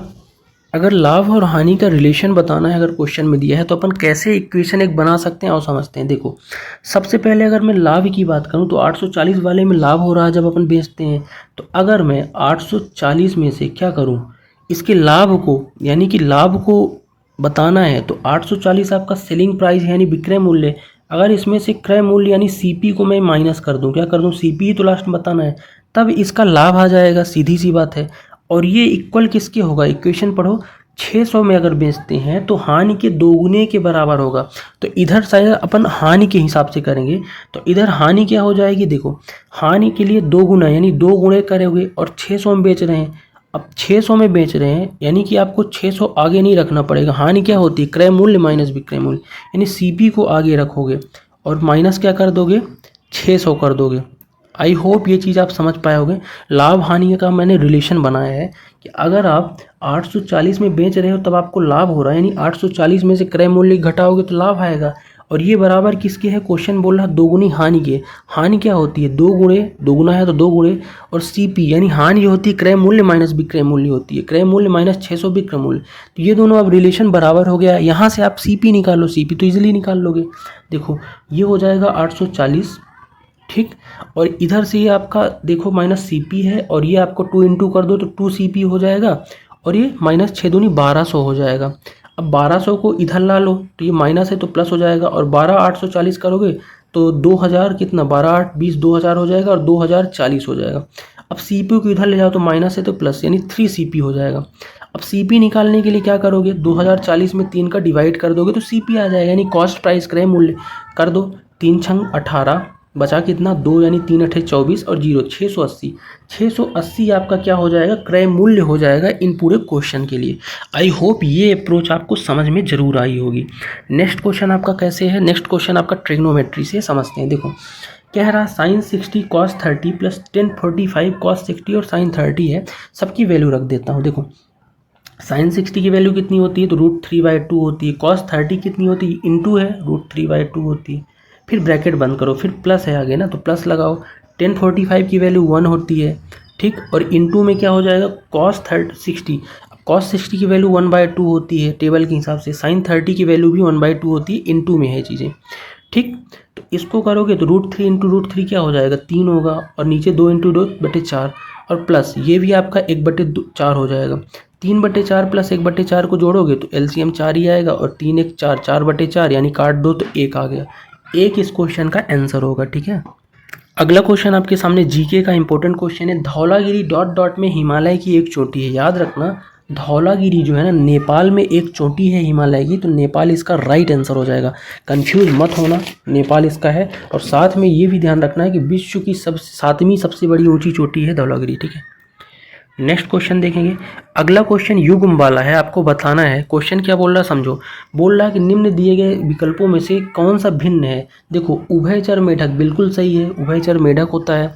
अगर लाभ और हानि का रिलेशन बताना है, अगर क्वेश्चन में दिया है, तो अपन कैसे इक्वेशन एक बना सकते हैं और समझते हैं। देखो सबसे पहले अगर मैं लाभ की बात करूं तो 840 वाले में लाभ हो रहा है जब अपन बेचते हैं, तो अगर मैं 840 में से क्या करूं, इसके लाभ को यानी कि लाभ को बताना है, तो 840 आपका सेलिंग प्राइस है यानी विक्रय मूल्य। अगर इसमें से क्रय मूल्य यानी सीपी को मैं माइनस कर दूं, क्या कर दूं, सीपी ही तो लास्ट में बताना है, तब इसका लाभ आ जाएगा, सीधी सी बात है। और ये इक्वल किसके होगा, इक्वेशन पढ़ो, 600 में अगर बेचते हैं तो हानि के दोगुने के बराबर होगा। तो इधर शायद अपन हानि के हिसाब से करेंगे, तो इधर हानि क्या हो जाएगी, देखो हानि के लिए 2 गुना यानी 2 गुणे करोगे, और 600 में बेच रहे हैं। अब 600 में बेच रहे हैं यानी कि आपको 600 आगे नहीं रखना पड़ेगा। हानि क्या होती है, क्रय मूल्य माइनस विक्रय मूल्य, यानी सीपी को आगे रखोगे और माइनस क्या कर दोगे, 600 कर दोगे। आई होप ये चीज़ आप समझ पाए होगे। लाभ हानि का मैंने रिलेशन बनाया है कि अगर आप 840 में बेच रहे हो तब आपको लाभ हो रहा है, यानी 840 में से क्रय मूल्य घटाओगे तो लाभ आएगा। और ये बराबर किसके है, क्वेश्चन बोल रहा है दोगुनी हानि के। हानि क्या होती है, 2 गुणे, दोगुना है तो 2 गुणे, और सीपी यानी हानि होती है क्रय मूल्य माइनस विक्रय मूल्य होती है, क्रय मूल्य माइनस 600 विक्रय मूल्य। तो ये दोनों अब रिलेशन बराबर हो गया। यहाँ से आप सीपी निकालो, सीपी तो इजीली निकाल लोगे। देखो ये हो जाएगा 840, ठीक, और इधर से ये आपका देखो माइनस सीपी है, और ये आपको 2 इंटू कर दो तो 2 सीपी हो जाएगा, और ये माइनस 6 दूनी 1200 हो जाएगा। अब 1200 को इधर ला लो तो ये माइनस है तो प्लस हो जाएगा, और 12 840 करोगे तो 2000 कितना, 12 8 20 2000 हो जाएगा, और 2040 हो जाएगा। अब सीपी को इधर ले जाओ तो माइनस है तो प्लस, यानी 3 सीपी हो जाएगा। अब सीपी निकालने के लिए क्या करोगे, 2040 में 3 का डिवाइड कर दोगे तो सीपी आ जाएगा, यानी कॉस्ट प्राइस क्रय मूल्य कर दो, 3 छंग 18, बचा कितना 2, यानी 3 अठे 24 और 0 680। 680 आपका क्या हो जाएगा, क्रय मूल्य हो जाएगा इन पूरे क्वेश्चन के लिए। आई होप ये अप्रोच आपको समझ में जरूर आई होगी। नेक्स्ट क्वेश्चन आपका कैसे है, नेक्स्ट क्वेश्चन आपका ट्रिग्नोमेट्री से समझते हैं। देखो कह रहा साइन 60 कॉस 30 प्लस 10 45 कॉस 60 और साइन 30 है, सबकी वैल्यू रख देता हूँ। देखो साइन 60 की वैल्यू कितनी होती है, तो √3/2 होती है। कॉस 30 कितनी होती है, इंटू है, √3/2 होती है। फिर ब्रैकेट बंद करो, फिर प्लस है आगे ना, तो प्लस लगाओ। tan 45 की वैल्यू 1 होती है, ठीक। और इंटू में क्या हो जाएगा, कॉस 60। कॉस 60 की वैल्यू 1/2 होती है टेबल के हिसाब से। साइन 30 की वैल्यू भी 1/2 होती है, इंटू में है चीज़ें, ठीक। तो इसको करोगे तो √3 इंटू √3 क्या हो जाएगा, 3 होगा। और नीचे 2 इंटू 2/4 और प्लस ये भी आपका 1/4 हो जाएगा। 3/4 प्लस 1/4 को जोड़ोगे तो एलसीएम 4 ही आएगा। और 3 1 4, 4/4 यानी काट दो तो 1 आ गया। 1 इस क्वेश्चन का आंसर होगा, ठीक है। अगला क्वेश्चन आपके सामने जीके का इंपॉर्टेंट क्वेश्चन है। धौलागिरी डॉट डॉट में हिमालय की एक चोटी है। याद रखना, धौलागिरी जो है ना, नेपाल में एक चोटी है हिमालय की, तो नेपाल इसका राइट आंसर हो जाएगा। कंफ्यूज मत होना, नेपाल इसका है। और साथ में ये भी ध्यान रखना है कि विश्व की 7वीं सबसे बड़ी ऊंची चोटी है धौलागिरी, ठीक है। नेक्स्ट क्वेश्चन देखेंगे। अगला क्वेश्चन युग्म वाला है, आपको बताना है। क्वेश्चन क्या बोल रहा है समझो। बोल रहा है कि निम्न दिए गए विकल्पों में से कौन सा भिन्न है। देखो, उभयचर मेढक बिल्कुल सही है, उभयचर मेढक होता है।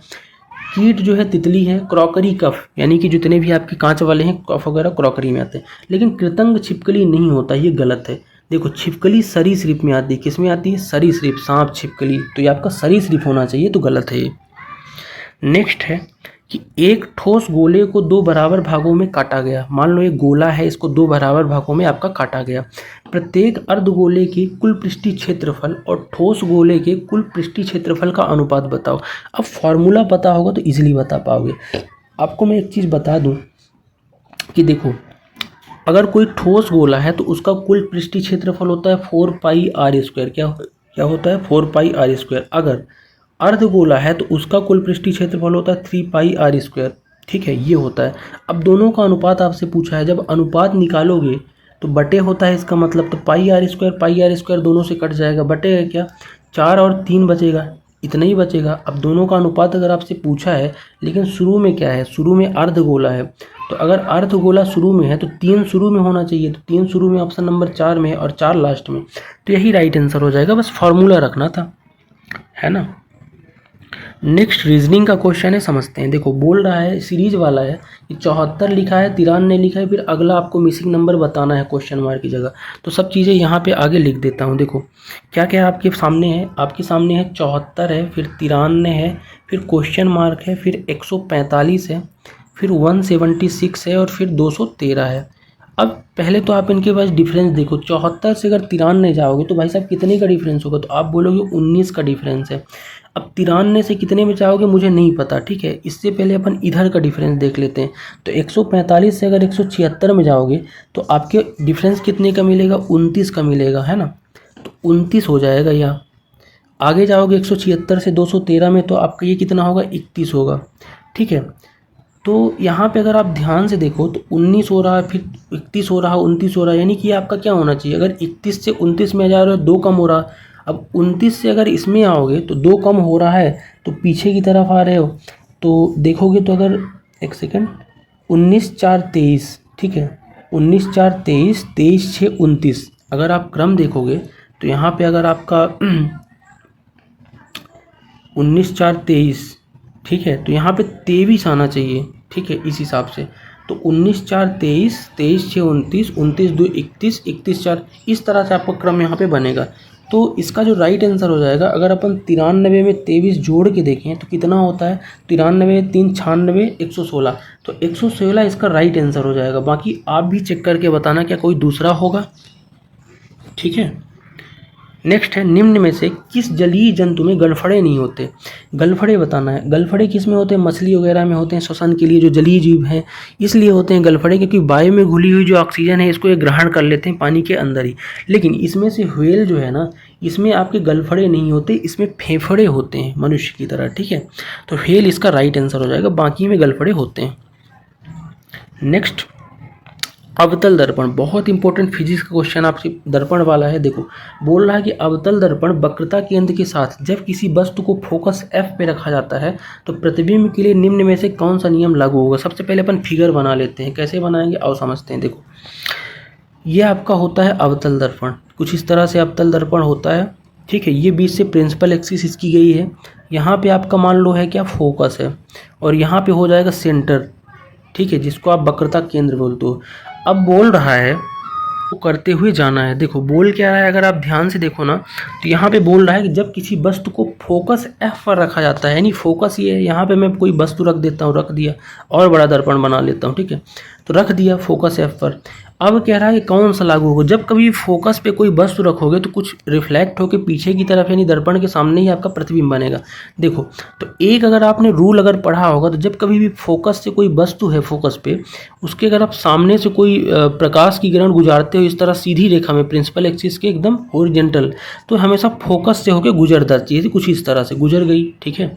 कीट जो है तितली है। क्रॉकरी कफ, यानी कि जितने भी आपके कांच वाले हैं कफ वगैरह क्रॉकरी में आते हैं। लेकिन कृतंग छिपकली नहीं होता, ये गलत है। देखो, छिपकली सरीसृप में आती है। किस में आती है, सरीसृप, सांप छिपकली, तो ये आपका सरीसृप होना चाहिए, तो गलत है ये। नेक्स्ट है कि एक ठोस गोले को 2 बराबर भागों में काटा गया। मान लो एक गोला है, इसको 2 बराबर भागों में आपका काटा गया। प्रत्येक अर्धगोले के कुल पृष्ठीय क्षेत्रफल और ठोस गोले के कुल पृष्ठीय क्षेत्रफल का अनुपात बताओ। अब फॉर्मूला पता होगा तो इजीली बता पाओगे। आपको मैं एक चीज़ बता दूं कि देखो, अगर कोई ठोस गोला है तो उसका कुल पृष्ठीय क्षेत्रफल होता है 4πr²। क्या होता है, 4πr²। अगर अर्धगोला है तो उसका कुल पृष्ठीय क्षेत्रफल होता है 3πr², ठीक है, ये होता है। अब दोनों का अनुपात आपसे पूछा है, जब अनुपात निकालोगे तो बटे होता है, इसका मतलब तो πr² दोनों से कट जाएगा, बटेगा क्या, 4 और 3 बचेगा, इतना ही बचेगा। अब दोनों का अनुपात अगर आपसे पूछा है, लेकिन शुरू में क्या है, शुरू में अर्धगोला है, तो अगर अर्धगोला शुरू में है तो 3 शुरू में होना चाहिए, तो 3 शुरू में ऑप्शन नंबर 4 में और 4 लास्ट में, तो यही राइट आंसर हो जाएगा। बस फॉर्मूला रखना था, है ना। नेक्स्ट रीजनिंग का क्वेश्चन है, समझते हैं। देखो, बोल रहा है, सीरीज वाला है कि 74 लिखा है, 93 लिखा है, फिर अगला आपको मिसिंग नंबर बताना है क्वेश्चन मार्क की जगह। तो सब चीज़ें यहाँ पे आगे लिख देता हूँ। देखो क्या क्या आपके सामने है, आपके सामने है 74 है, फिर 93 है, फिर क्वेश्चन मार्क है, फिर 145 है, फिर 176 है और फिर 213 है। अब पहले तो आप इनके पास डिफरेंस देखो। 74 से अगर 93 जाओगे तो भाई साहब कितने का डिफरेंस होगा, तो आप बोलोगे 19 का डिफरेंस है। अब 93 से कितने में जाओगे मुझे नहीं पता, ठीक है। इससे पहले अपन इधर का डिफरेंस देख लेते हैं। तो 145 से अगर 176 में जाओगे तो आपके डिफरेंस कितने का मिलेगा, 29 का मिलेगा, है ना। तो 29 हो जाएगा। या आगे जाओगे 176 से 213 में तो आपका ये कितना होगा, 31 होगा, ठीक है। तो यहाँ पे अगर आप ध्यान से देखो तो 19 हो रहा है, फिर 31 हो रहा है, 29 हो रहा है, यानी कि आपका क्या होना चाहिए, अगर 31 से 29 में जा रहे हो 2 कम हो रहा। अब 29 से अगर इसमें आओगे तो 2 कम हो रहा है, तो पीछे की तरफ आ रहे हो तो देखोगे तो अगर एक सेकंड, 19 4 23, ठीक है, 19 4 23, 23 6 29। अगर आप क्रम देखोगे तो यहाँ पे अगर आपका 19 4 23, ठीक है, तो यहाँ पे 23 आना चाहिए, ठीक है, इस हिसाब से। तो 19 4 23, 23 6 29, 29 2 31, 31 4, इस तरह से आपका क्रम यहाँ पे बनेगा। तो इसका जो राइट आंसर हो जाएगा, अगर अपन 93 में 23 जोड़ के देखें तो कितना होता है, 93 3 96, 116, तो 116 इसका राइट आंसर हो जाएगा। बाकी आप भी चेक करके बताना क्या कोई दूसरा होगा, ठीक है। नेक्स्ट है, निम्न में से किस जलीय जंतु में गलफड़े नहीं होते। गलफड़े बताना है। गलफड़े किस में होते हैं, मछली वगैरह में होते हैं, श्वसन के लिए जो जलीय जीव हैं इसलिए होते हैं गलफड़े, क्योंकि वायु में घुली हुई जो ऑक्सीजन है इसको ये ग्रहण कर लेते हैं पानी के अंदर ही। लेकिन इसमें से व्हेल जो है ना, इसमें आपके गलफड़े नहीं होते, इसमें फेफड़े होते हैं मनुष्य की तरह, ठीक है। तो व्हेल इसका राइट आंसर हो जाएगा, बाकी में गलफड़े होते हैं। नेक्स्ट, अवतल दर्पण, बहुत इंपॉर्टेंट फिजिक्स का क्वेश्चन आपसे दर्पण वाला है। देखो, बोल रहा है कि अवतल दर्पण वक्रता केंद्र के साथ जब किसी वस्तु को फोकस F पे रखा जाता है तो प्रतिबिंब के लिए निम्न में से कौन सा नियम लागू होगा। सबसे पहले अपन फिगर बना लेते हैं, कैसे बनाएंगे आओ समझते हैं। देखो, ये आपका होता है अवतल दर्पण, कुछ इस तरह से अवतल दर्पण होता है, ठीक है। ये बीच से प्रिंसिपल एक्सिस इसकी गई है, यहाँ पे आपका मान लो है क्या, फोकस है, और यहाँ पे हो जाएगा सेंटर, ठीक है, जिसको आप वक्रता केंद्र बोलते हो। अब बोल रहा है को करते हुए जाना है। देखो बोल क्या रहा है, अगर आप ध्यान से देखो ना तो यहाँ पे बोल रहा है कि जब किसी वस्तु को फोकस F पर रखा जाता है, यानी फोकस ये है, यहाँ पे मैं कोई वस्तु रख देता हूँ, रख दिया और बड़ा दर्पण बना लेता हूँ, ठीक है, तो रख दिया फोकस F पर। अब कह रहा है कि कौन सा लागू होगा, जब कभी फोकस पे कोई वस्तु रखोगे तो कुछ रिफ्लेक्ट होकर पीछे की तरफ यानी दर्पण के सामने ही आपका प्रतिबिंब बनेगा। देखो तो एक अगर आपने रूल अगर पढ़ा होगा तो जब कभी भी फोकस से कोई वस्तु है फोकस पे, उसके अगर आप सामने से कोई प्रकाश की किरण गुजारते हो इस तरह सीधी रेखा में प्रिंसिपल एक्सिस के एकदम हॉरिजॉन्टल, तो हमेशा फोकस से होकर गुजरता चाहिए, कुछ इस तरह से गुजर गई, ठीक है।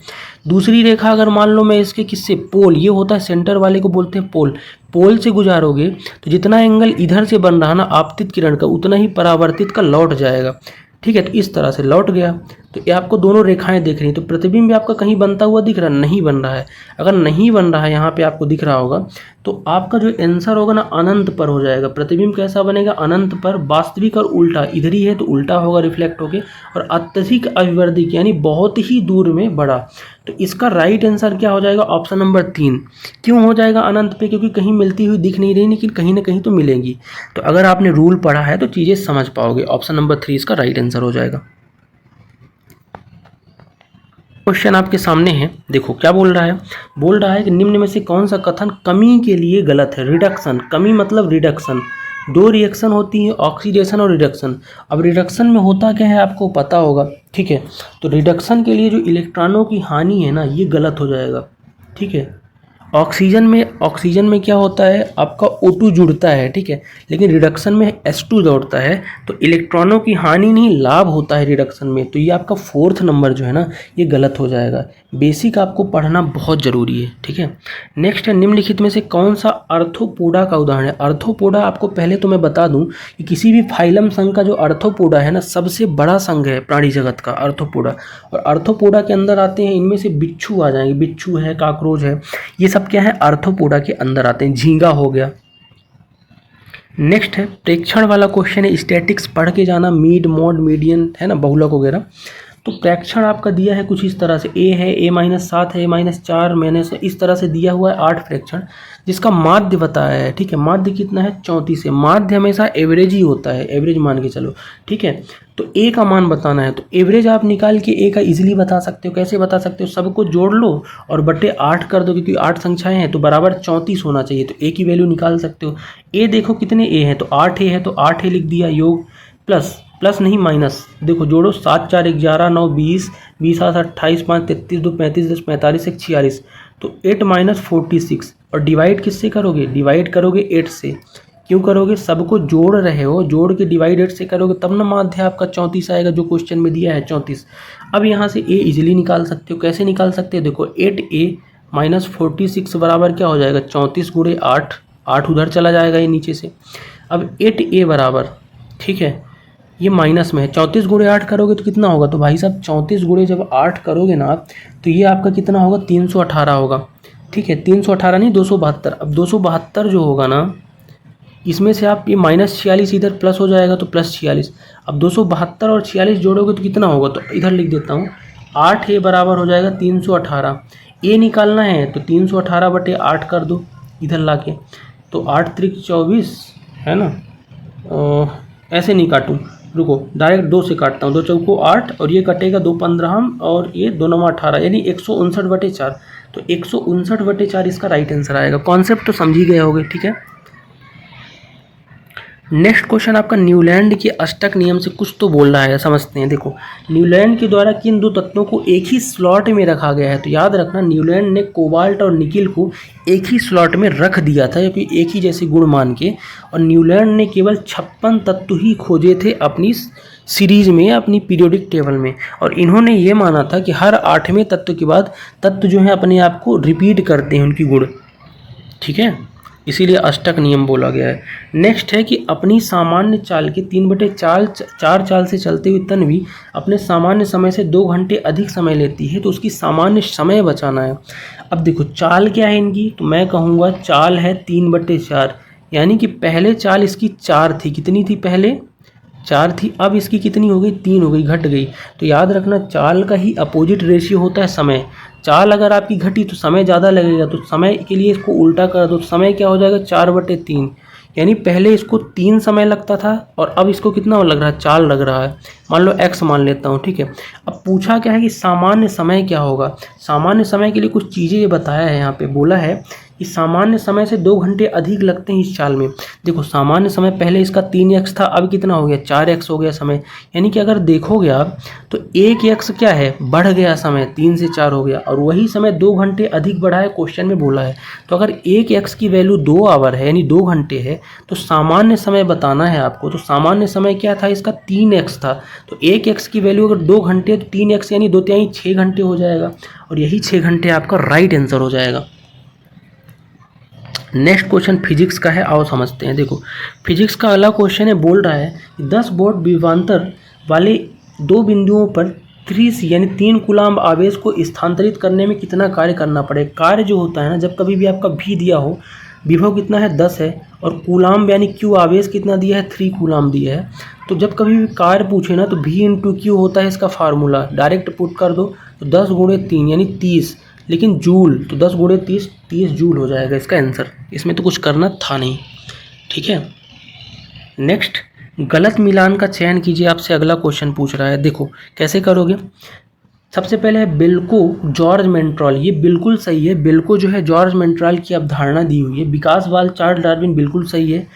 दूसरी रेखा अगर मान लो मैं इसके किससे, पोल, ये होता है सेंटर वाले को बोलते हैं पोल, पोल से गुजारोगे तो जितना एंगल इधर से बन रहा ना आपतित किरण का, उतना ही परावर्तित का लौट जाएगा, ठीक है। तो इस तरह से लौट गया, तो ये आपको दोनों रेखाएं दिख रही, तो प्रतिबिंब आपका कहीं बनता हुआ दिख रहा, नहीं बन रहा है। अगर नहीं बन रहा है यहाँ पे आपको दिख रहा होगा तो आपका जो आंसर होगा ना अनंत पर हो जाएगा। प्रतिबिंब कैसा बनेगा, अनंत पर, वास्तविक और उल्टा, इधर ही है तो उल्टा होगा रिफ्लेक्ट होके, और अत्यधिक अविवर्धिक यानी बहुत ही दूर में बड़ा। तो इसका राइट आंसर क्या हो जाएगा, ऑप्शन नंबर 3। क्यों हो जाएगा अनंत पे, क्योंकि कहीं मिलती हुई दिख नहीं रही, लेकिन कहीं ना कहीं तो मिलेंगी। तो अगर आपने रूल पढ़ा है तो चीज़ें समझ पाओगे, ऑप्शन नंबर 3 इसका राइट आंसर हो जाएगा। क्वेश्चन आपके सामने है, देखो क्या बोल रहा है कि निम्न में से कौन सा कथन कमी के लिए गलत है। रिडक्शन, कमी मतलब रिडक्शन, दो रिएक्शन होती है, ऑक्सीडेशन और रिडक्शन। अब रिडक्शन में होता क्या है आपको पता होगा, ठीक है। तो रिडक्शन के लिए जो इलेक्ट्रॉनों की हानि है ना ये गलत हो जाएगा, ठीक है। ऑक्सीजन में क्या होता है आपका O2 जुड़ता है, ठीक है, लेकिन रिडक्शन में H2 दौड़ता है, तो इलेक्ट्रॉनों की हानि नहीं लाभ होता है रिडक्शन में। तो ये आपका 4th नंबर जो है ना ये गलत हो जाएगा। बेसिक आपको पढ़ना बहुत ज़रूरी है, ठीक है। नेक्स्ट है, निम्नलिखित में से कौन सा अर्थोपोडा का उदाहरण है। अर्थोपोडा आपको पहले तो मैं बता दूं कि किसी भी फाइलम संघ का जो अर्थोपोडा है ना सबसे बड़ा संघ है प्राणी जगत का अर्थोपोडा, और अर्थोपोडा के अंदर आते हैं इनमें से बिच्छू आ जाएंगे, बिच्छू है, काकरोच है, ये सब क्या है अर्थोपोडा के अंदर आते हैं। झींगा हो गया। नेक्स्ट है प्रेक्षण वाला क्वेश्चन है, स्टैटिक्स पढ़ के जाना, मीड, मोड, मीडियन है ना, बहुलक वगैरह। तो प्रेक्षण आपका दिया है कुछ इस तरह से, ए है, A-7 है, A-4 माइनस इस तरह से दिया हुआ है 8 प्रेक्षण, जिसका माध्य बताया है, ठीक है। माध्य कितना है 34 है। माध्य हमेशा एवरेज ही होता है, एवरेज मान के चलो, ठीक है। तो ए का मान बताना है, तो एवरेज आप निकाल के ए का इजीली बता सकते हो। कैसे बता सकते हो, सबको जोड़ लो और बटे 8 कर दो, क्योंकि 8 संख्याएं हैं तो बराबर 34 होना चाहिए, तो ए की वैल्यू निकाल सकते हो। ए देखो कितने ए हैं, तो 8 ए है, तो 8 ए लिख दिया, योग प्लस नहीं माइनस, देखो जोड़ो, 7 4 11 9 20 20 7 28 5 33 2 35 10 45 1 46, तो 8 - 46। और डिवाइड किससे करोगे, डिवाइड करोगे 8 से। क्यों करोगे, सबको जोड़ रहे हो, जोड़ के डिवाइड 8 से करोगे तब ना माध्य आपका 34 आएगा, जो क्वेश्चन में दिया है 34। अब यहाँ से ए इजीली निकाल सकते हो। कैसे निकाल सकते हो, देखो 8a - 46 बराबर क्या हो जाएगा, 34 × 8, 8 उधर चला जाएगा ये नीचे से। अब 8a बराबर, ठीक है, ये माइनस में है, 34 × 8 करोगे तो कितना होगा, तो भाई साहब 34 × जब 8 करोगे ना आप तो ये आपका कितना होगा, 318 होगा, ठीक है। 318 नहीं 272। अब 272 जो होगा ना इसमें से आप ये -46 इधर प्लस हो जाएगा, तो +46। अब 272 और 46 जोड़ोगे तो कितना होगा, तो इधर लिख देता हूँ, 8a बराबर हो जाएगा 318। ए निकालना है तो 318 बटे 8 कर दो इधर ला के, तो 8 त्रिक 24 है ना। ऐसे नहीं काटूँ, रुको डायरेक्ट 2 से काटता हूँ, 2 चौको 8 और ये कटेगा 2 15 और ये 2 9 18, यानी 159/4। तो 159/4 इसका राइट आंसर आएगा। कॉन्सेप्ट तो समझ ही गए होगे, ठीक है। नेक्स्ट क्वेश्चन आपका न्यूलैंड के अष्टक नियम से कुछ तो बोल रहा है, समझते हैं। देखो न्यूलैंड के द्वारा किन दो तत्वों को एक ही स्लॉट में रखा गया है, तो याद रखना न्यूलैंड ने कोबाल्ट और निकिल को एक ही स्लॉट में रख दिया था, क्योंकि एक ही जैसे गुण मान के, और न्यूलैंड ने केवल 56 तत्व ही खोजे थे अपनी सीरीज में, अपनी पीरियोडिक टेबल में, और इन्होंने ये माना था कि हर 8वें तत्व के बाद तत्व जो है अपने आप को रिपीट करते हैं उनकी गुण, ठीक है, इसीलिए अष्टक नियम बोला गया है। नेक्स्ट है कि अपनी सामान्य चाल के 3/4 चाल से चलते हुए तन्वी अपने सामान्य समय से 2 घंटे अधिक समय लेती है, तो उसकी सामान्य समय बचाना है। अब देखो चाल क्या है इनकी, तो मैं कहूँगा चाल है 3/4, यानी कि पहले चाल इसकी 4 थी, कितनी थी पहले 4 थी, अब इसकी कितनी हो गई 3 हो गई, घट गई। तो याद रखना चाल का ही अपोजिट रेशियो होता है समय। चाल अगर आपकी घटी तो समय ज़्यादा लगेगा, तो समय के लिए इसको उल्टा कर दो, तो समय क्या हो जाएगा 4/3, यानी पहले इसको 3 समय लगता था और अब इसको कितना लग रहा है, 4 लग रहा है। मान लो x मान लेता हूँ, ठीक है। अब पूछा क्या है कि सामान्य समय क्या होगा। सामान्य समय के लिए कुछ चीज़ें ये बताया है, यहाँ पे बोला है कि सामान्य समय से 2 घंटे अधिक लगते हैं इस चाल में। देखो सामान्य समय पहले इसका 3x था, अब कितना हो गया, 4x हो गया समय। यानी कि अगर देखोगे आप तो 1x क्या है, बढ़ गया समय, 3 से 4 हो गया, और वही समय 2 घंटे अधिक बढ़ा है, क्वेश्चन में बोला है। तो अगर 1x की वैल्यू 2 आवर है यानी 2 घंटे है, तो सामान्य समय बताना है आपको। तो सामान्य समय क्या था, इसका 3x था। तो 1x की वैल्यू अगर 2 घंटे तो 3x यानी 2 तिहाई 6 घंटे हो जाएगा, और यही 6 घंटे आपका राइट आंसर हो जाएगा। नेक्स्ट क्वेश्चन फिजिक्स का है, आओ समझते हैं। देखो फिजिक्स का अगला क्वेश्चन है, बोल रहा है कि 10 वोल्ट विभवांतर वाले 2 बिंदुओं पर 3c यानी 3 कूलाम्ब आवेश को स्थानांतरित करने में कितना कार्य करना पड़े। कार्य जो होता है ना, जब कभी भी आपका भी दिया हो, विभव कितना है 10 है, और कूलाम्ब यानी क्यू आवेश कितना दिया है 3 कूलाम्ब दिया है। तो जब कभी भी कार्य पूछे ना तो v इंटू क्यू होता है इसका फार्मूला, डायरेक्ट पुट कर दो। तो 10 गुणे 3 यानी 30, लेकिन जूल, तो 10 गुणे 30 30 जूल हो जाएगा इसका आंसर। इसमें तो कुछ करना था नहीं, ठीक है। नेक्स्ट, गलत मिलान का चयन कीजिए, आपसे अगला क्वेश्चन पूछ रहा है। देखो कैसे करोगे। सबसे पहले है बिल्को जॉर्ज मेंट्रॉल, ये बिल्कुल सही है। बिल्को जो है जॉर्ज मेंट्रॉल की अवधारणा दी हुई है। विकास वाल चार्ल्स डार्विन बिल्कुल सही है।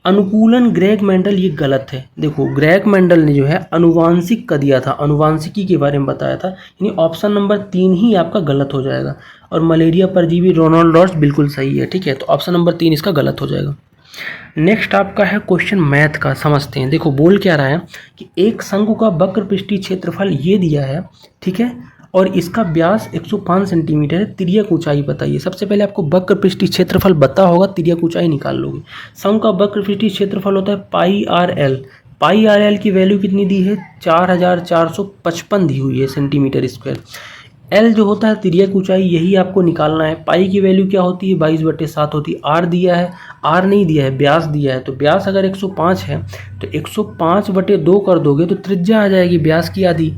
अनुकूलन ग्रेग मेंडल, ये गलत है। देखो ग्रेग मेंडल ने जो है अनुवांशिक का दिया था, अनुवांशिकी के बारे में बताया था, यानी ऑप्शन नंबर 3 ही आपका गलत हो जाएगा। और मलेरिया परजीवी रोनाल्ड रॉस बिल्कुल सही है, ठीक है। तो ऑप्शन नंबर 3 इसका गलत हो जाएगा। नेक्स्ट आपका है क्वेश्चन मैथ का, समझते हैं। देखो बोल क्या रहा है कि एक शंकु का वक्र पृष्ठीय क्षेत्रफल ये दिया है, ठीक है, और इसका व्यास 105 सेंटीमीटर है। तिर्यक ऊंचाई बताइए। सबसे पहले आपको वक्र पृष्ठीय क्षेत्रफल पता होगा, तिर्यक ऊंचाई निकाल लोगे। शंकु का वक्र पृष्ठीय क्षेत्रफल होता है पाई आर एल। पाई आर एल की वैल्यू कितनी दी है, 4455 दी हुई है सेंटीमीटर स्क्वायर। एल जो होता है तिर्यक ऊंचाई, यही आपको निकालना है। पाई की वैल्यू क्या होती है, 22/7 होती है। आर दिया है, आर नहीं दिया है, व्यास दिया है। तो व्यास अगर 105 है तो 105/2 कर दोगे तो त्रिज्या आ जाएगी व्यास की आधी,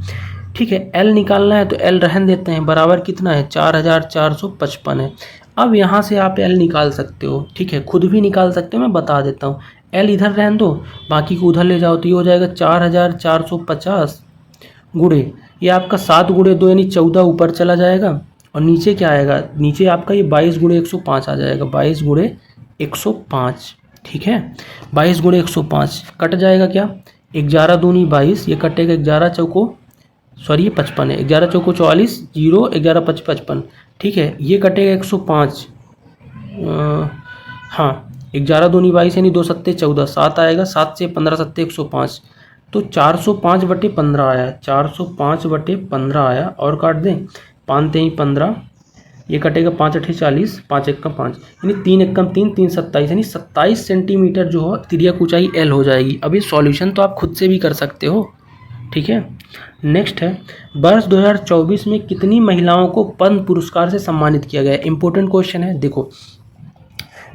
ठीक है। एल निकालना है तो एल रहन देते हैं, बराबर कितना है 4455 है। अब यहाँ से आप एल निकाल सकते हो, ठीक है, खुद भी निकाल सकते हो, मैं बता देता हूँ। एल इधर रहन दो, बाकी को उधर ले जाओ, तो ये हो जाएगा 4450 गुणे, ये आपका 7 गुणे 2 यानी 14 ऊपर चला जाएगा, और नीचे क्या आएगा, नीचे आपका ये 22 गुणे 105 आ जाएगा, 22 गुणे 105, ठीक है। 22 गुणे 105 कट जाएगा क्या, 11 दूनी 22, ये कटेगा 11 चौको, सॉरी ये 55 है, 11 चौको 44, 0 11 5 55, ठीक है। ये कटेगा 105, हाँ 11 दूनी 22 यानी 2 सत्ते 14, 7 आएगा, 7 से 15 सत्ते 105, तो 405/15 आया, 405/15 आया। और काट दें, 5 तेई 15, ये कटेगा 5 8 40, 5 1 5 यानी 3 1 3 3 27 यानी 27 सेंटीमीटर जो हो तिर्यक ऊंचाई एल हो जाएगी। अब ये सॉल्यूशन तो आप खुद से भी कर सकते हो, ठीक है। नेक्स्ट है, वर्ष 2024 में कितनी महिलाओं को पद्म पुरस्कार से सम्मानित किया गया। इंपॉर्टेंट क्वेश्चन है। देखो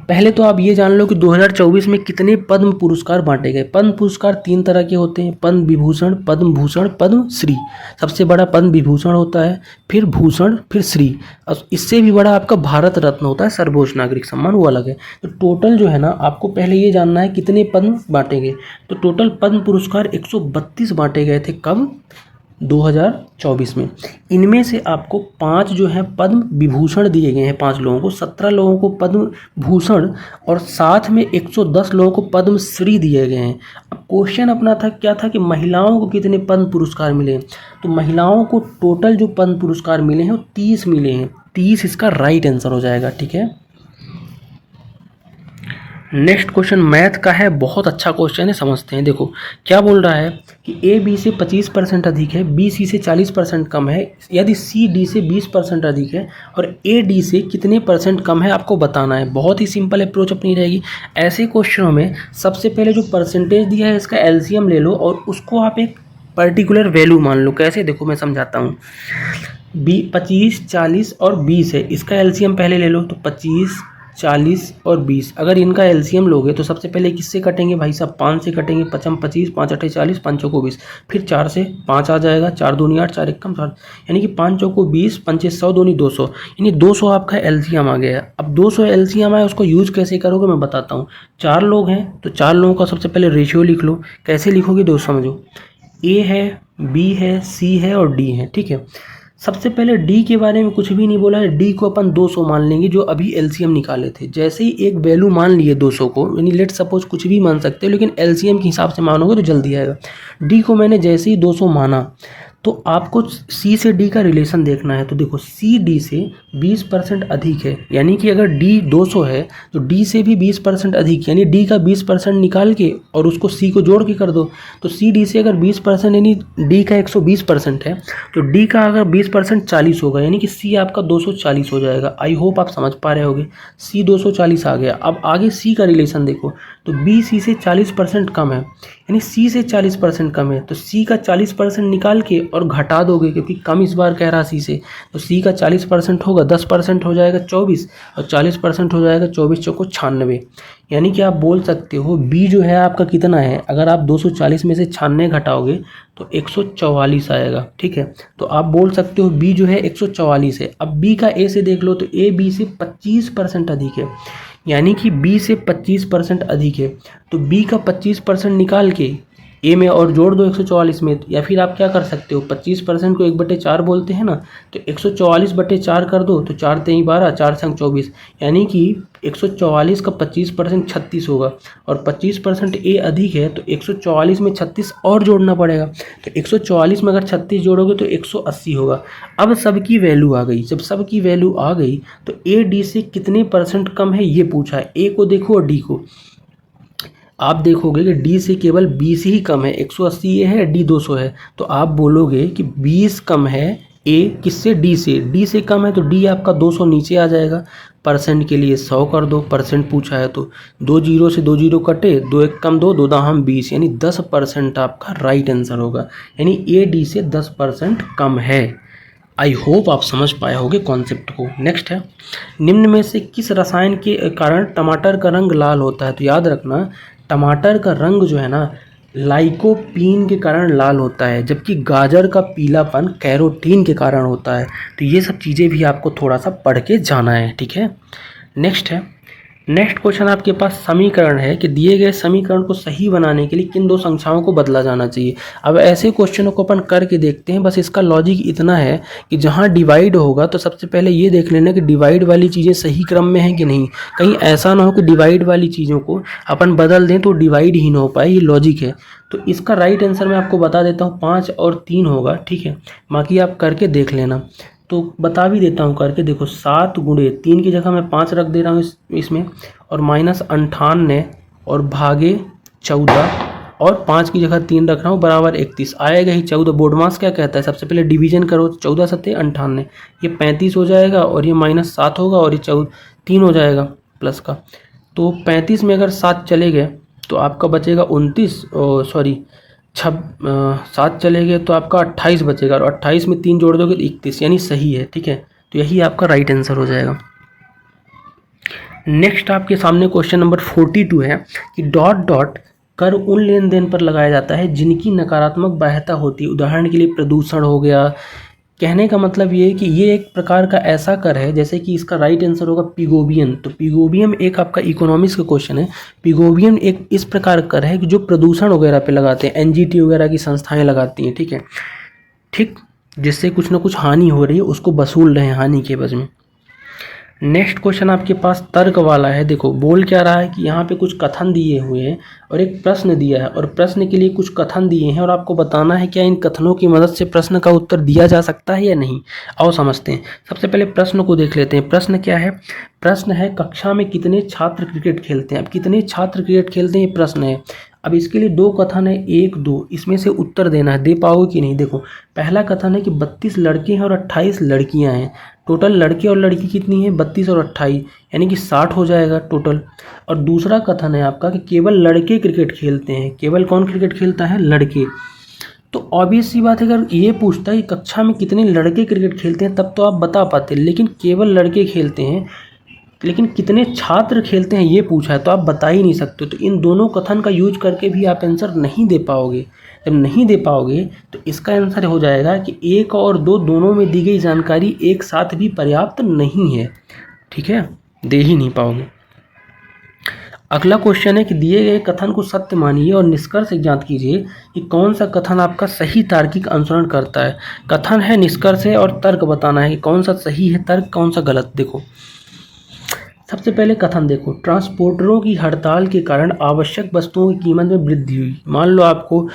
पहले तो आप ये जान लो कि 2024 में कितने पद्म पुरस्कार बांटे गए। पद्म पुरस्कार 3 तरह के होते हैं, पद्म विभूषण, पद्म भूषण, पद्म श्री। सबसे बड़ा पद्म विभूषण होता है, फिर भूषण, फिर श्री। अब इससे भी बड़ा आपका भारत रत्न होता है, सर्वोच्च नागरिक सम्मान, वो अलग है। तो टोटल जो है ना, आपको पहले ये जानना है कितने पद्म बांटे गए। तो टोटल पद्म पुरस्कार 132 बांटे गए थे, कब, 2024 में। इनमें से आपको 5 जो है पद्म विभूषण दिए गए हैं, 5 लोगों को, 17 लोगों को पद्म भूषण, और साथ में 110 लोगों को पद्म श्री दिए गए हैं। अब क्वेश्चन अपना था क्या था कि महिलाओं को कितने पद्म पुरस्कार मिले। तो महिलाओं को टोटल जो पद्म पुरस्कार मिले हैं वो 30 मिले हैं, 30 इसका राइट आंसर हो जाएगा, ठीक है। नेक्स्ट क्वेश्चन मैथ का है, बहुत अच्छा क्वेश्चन है, समझते हैं। देखो क्या बोल रहा है कि ए बी से 25% अधिक है, बी सी से 40% कम है, यदि सी डी से 20% अधिक है, और ए डी से कितने % कम है, आपको बताना है। बहुत ही सिंपल अप्रोच अपनी रहेगी। ऐसे क्वेश्चनों में सबसे पहले जो परसेंटेज दिया है इसका एलसीएम ले लो और उसको आप एक पर्टिकुलर वैल्यू मान लो। कैसे, देखो मैं समझाता हूँ। 25, 40 और 20 है, इसका एलसीएम पहले ले लो, तो 25, 40 और 20, अगर इनका एलसीएम लोगे तो सबसे पहले किससे कटेंगे भाई साहब, 5 से कटेंगे, 5 25, 5 8 40, 5 चौको 20, फिर 4 से 5 आ जाएगा, 4 दूनी 8, 4 एकम 4, यानी कि 5 चौको 20, 5 100 दूनी 200, यानी 200 आपका एलसीएम आ गया। अब 200 एलसीएम आया, उसको यूज कैसे करोगे मैं बताता हूँ। 4 लोग हैं तो 4 लोगों का सबसे पहले रेशियो लिख लो। कैसे लिखोगे दोस्त समझो, ए है, बी है, सी है और डी है, ठीक है। सबसे पहले डी के बारे में कुछ भी नहीं बोला है, डी को अपन 200 मान लेंगे जो अभी एलसीएम निकाले थे। जैसे ही एक वैल्यू मान लिए 200 को, यानी लेट सपोज कुछ भी मान सकते हो लेकिन एलसीएम के हिसाब से मानोगे तो जल्दी आएगा। डी को मैंने जैसे ही 200 माना तो आपको सी से डी का रिलेशन देखना है। तो देखो सी डी से 20% अधिक है, यानी कि अगर डी 200 है तो डी से भी 20% अधिक, यानी डी का 20% निकाल के और उसको सी को जोड़ के कर दो। तो सी डी से अगर 20% यानी डी का 120% है तो डी का अगर 20% 40 होगा, यानी कि सी आपका 240 हो जाएगा। आई होप आप समझ पा रहे होगे, सी 240 आ गया। अब आगे सी का रिलेशन देखो, तो बी सी से 40% कम है, यानी सी से 40% कम है, तो सी का 40% निकाल के और घटा दोगे, क्योंकि कम इस बार कह रहा सी से, तो सी का 40% होगा, 10% हो जाएगा 24 और 40% हो जाएगा 24 चौको 96, यानी कि आप बोल सकते हो बी जो है आपका कितना है। अगर आप 240 में से 96 घटाओगे तो 144 आएगा, ठीक है। तो आप बोल सकते हो बी जो है 144 है। अब बी का ए से देख लो, तो ए बी से 25% अधिक है, यानी कि बी से 25% अधिक है। तो बी का 25% निकाल के ए में और जोड़ दो 144 में, या फिर आप क्या कर सकते हो, 25% को 1/4 बोलते हैं ना, तो 144/4 कर दो, तो 4 3 12, 4 संग 24, यानी कि 144 का 25% 36 होगा, और 25% ए अधिक है तो 144 में 36 और जोड़ना पड़ेगा। तो 144 में अगर 36 जोड़ोगे तो 180 होगा। अब सबकी वैल्यू आ गई, जब सबकी वैल्यू आ गई तो ए डी से कितने परसेंट कम है ये पूछा है। ए को देखो और डी को, आप देखोगे कि डी से केवल 20 ही कम है, 180 ये है, डी 200 है, तो आप बोलोगे कि 20 कम है ए किससे, डी से। डी से कम है तो डी आपका 200 नीचे आ जाएगा। परसेंट के लिए 100 कर दो, परसेंट पूछा है तो 2 जीरो से 2 जीरो कटे, 2 1 कम 2, 2 दाहम 20, यानी 10% आपका राइट आंसर होगा, यानी ए डी से 10% कम है। आई होप आप समझ पाए होगे कॉन्सेप्ट को। नेक्स्ट है, निम्न में से किस रसायन के कारण टमाटर का रंग लाल होता है। तो याद रखना, टमाटर का रंग जो है ना लाइकोपीन के कारण लाल होता है, जबकि गाजर का पीलापन कैरोटीन के कारण होता है। तो ये सब चीज़ें भी आपको थोड़ा सा पढ़ के जाना है, ठीक है। नेक्स्ट है, नेक्स्ट क्वेश्चन आपके पास समीकरण है कि दिए गए समीकरण को सही बनाने के लिए किन दो संख्याओं को बदला जाना चाहिए। अब ऐसे क्वेश्चनों को अपन करके देखते हैं। बस इसका लॉजिक इतना है कि जहाँ डिवाइड होगा तो सबसे पहले ये देख लेना कि डिवाइड वाली चीज़ें सही क्रम में हैं कि नहीं। कहीं ऐसा ना हो कि डिवाइड वाली चीज़ों को अपन बदल दें तो डिवाइड ही ना हो पाए, ये लॉजिक है। तो इसका राइट आंसर मैं आपको बता देता हूँ, 5 और 3 होगा, ठीक है। बाकी आप करके देख लेना। तो बता भी देता हूँ करके, देखो 7 गुणे 3 की जगह मैं 5 रख दे रहा हूँ इसमें, और -98 और भागे 14 और 5 की जगह 3 रख रहा हूँ बराबर 31 आएगा ही। 14 बोर्ड मास क्या कहता है, सबसे पहले डिवीजन करो, 14 सत्ते 98, ये 35 हो जाएगा और ये -7 होगा और ये 3 हो जाएगा प्लस का। तो 35 में अगर 7 चले गए तो आपका बचेगा 29, सॉरी 7 चले गए तो आपका 28 बचेगा, और 28 में 3 जोड़ दोगे तो 31, यानी सही है, ठीक है। तो यही आपका राइट आंसर हो जाएगा। नेक्स्ट आपके सामने क्वेश्चन नंबर 42 है कि डॉट डॉट कर उन लेन देन पर लगाया जाता है जिनकी नकारात्मक बाह्यता होती है। उदाहरण के लिए प्रदूषण हो गया। कहने का मतलब ये है कि ये एक प्रकार का ऐसा कर है, जैसे कि इसका राइट आंसर होगा पिगोबियन। तो पिगोबियन एक आपका इकोनॉमिक्स का क्वेश्चन है। पिगोबियन एक इस प्रकार कर है कि जो प्रदूषण वगैरह पे लगाते हैं, एनजीटी वगैरह की संस्थाएं लगाती हैं, ठीक है, ठीक, जिससे कुछ ना कुछ हानि हो रही है उसको वसूल रहे हैं हानि के एवज में। नेक्स्ट क्वेश्चन आपके पास तर्क वाला है। देखो बोल क्या रहा है कि यहाँ पे कुछ कथन दिए हुए हैं और एक प्रश्न दिया है, और प्रश्न के लिए कुछ कथन दिए हैं और आपको बताना है क्या इन कथनों की मदद से प्रश्न का उत्तर दिया जा सकता है या नहीं। आओ समझते हैं। सबसे पहले प्रश्न को देख लेते हैं। प्रश्न क्या है, प्रश्न है कक्षा में कितने छात्र क्रिकेट खेलते हैं। अब कितने छात्र क्रिकेट खेलते हैं ये प्रश्न है। अब इसके लिए 2 कथन है, 1 2, इसमें से उत्तर देना है, दे पाओगे कि नहीं। देखो पहला कथन है कि 32 लड़के हैं और 28 लड़कियां हैं। टोटल लड़के और लड़की कितनी है, 32 और 28, यानी कि 60 हो जाएगा टोटल। और दूसरा कथन है आपका कि केवल लड़के क्रिकेट खेलते हैं। केवल कौन क्रिकेट खेलता है, लड़के। तो ऑब्वियस सी बात है, अगर ये पूछता है कि कक्षा में कितने लड़के क्रिकेट खेलते हैं तब तो आप बता पाते, लेकिन केवल लड़के खेलते हैं लेकिन कितने छात्र खेलते हैं ये पूछा है, तो आप बता ही नहीं सकते। तो इन दोनों कथन का यूज करके भी आप आंसर नहीं दे पाओगे। जब नहीं दे पाओगे तो इसका आंसर हो जाएगा कि 1 और 2 दोनों में दी गई जानकारी एक साथ भी पर्याप्त नहीं है। ठीक है, दे ही नहीं पाओगे। अगला क्वेश्चन है कि दिए गए कथन को सत्य मानिए और निष्कर्ष ज्ञात कीजिए कि कौन सा कथन आपका सही तार्किक अनुसरण करता है। कथन है, निष्कर्ष है और तर्क बताना है कि कौन सा सही है तर्क, कौन सा गलत। देखो सबसे पहले कथन देखो, ट्रांसपोर्टरों की हड़ताल के कारण आवश्यक वस्तुओं की कीमत में वृद्धि हुई। मान लो आपको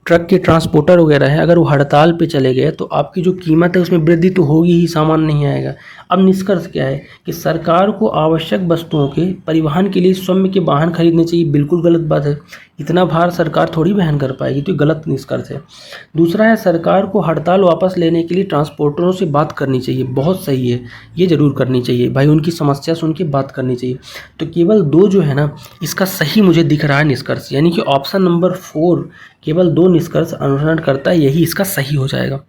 ट्रक के ट्रांसपोर्टर वगैरह है, अगर वो हड़ताल पे चले गए तो आपकी जो कीमत है उसमें वृद्धि तो होगी ही, सामान नहीं आएगा। अब निष्कर्ष क्या है कि सरकार को आवश्यक वस्तुओं के परिवहन के लिए स्वयं के वाहन खरीदने चाहिए। बिल्कुल गलत बात है, इतना भार सरकार थोड़ी वहन कर पाएगी, तो गलत निष्कर्ष है। दूसरा है, सरकार को हड़ताल वापस लेने के लिए ट्रांसपोर्टरों से बात करनी चाहिए। बहुत सही है, ये जरूर करनी चाहिए भाई, उनकी समस्या सुन के बात करनी चाहिए। तो केवल 2 जो है ना, इसका सही मुझे दिख रहा है निष्कर्ष, यानी कि ऑप्शन नंबर 4 केवल 2 निष्कर्ष अनुसरण करता है, यही इसका सही हो जाएगा।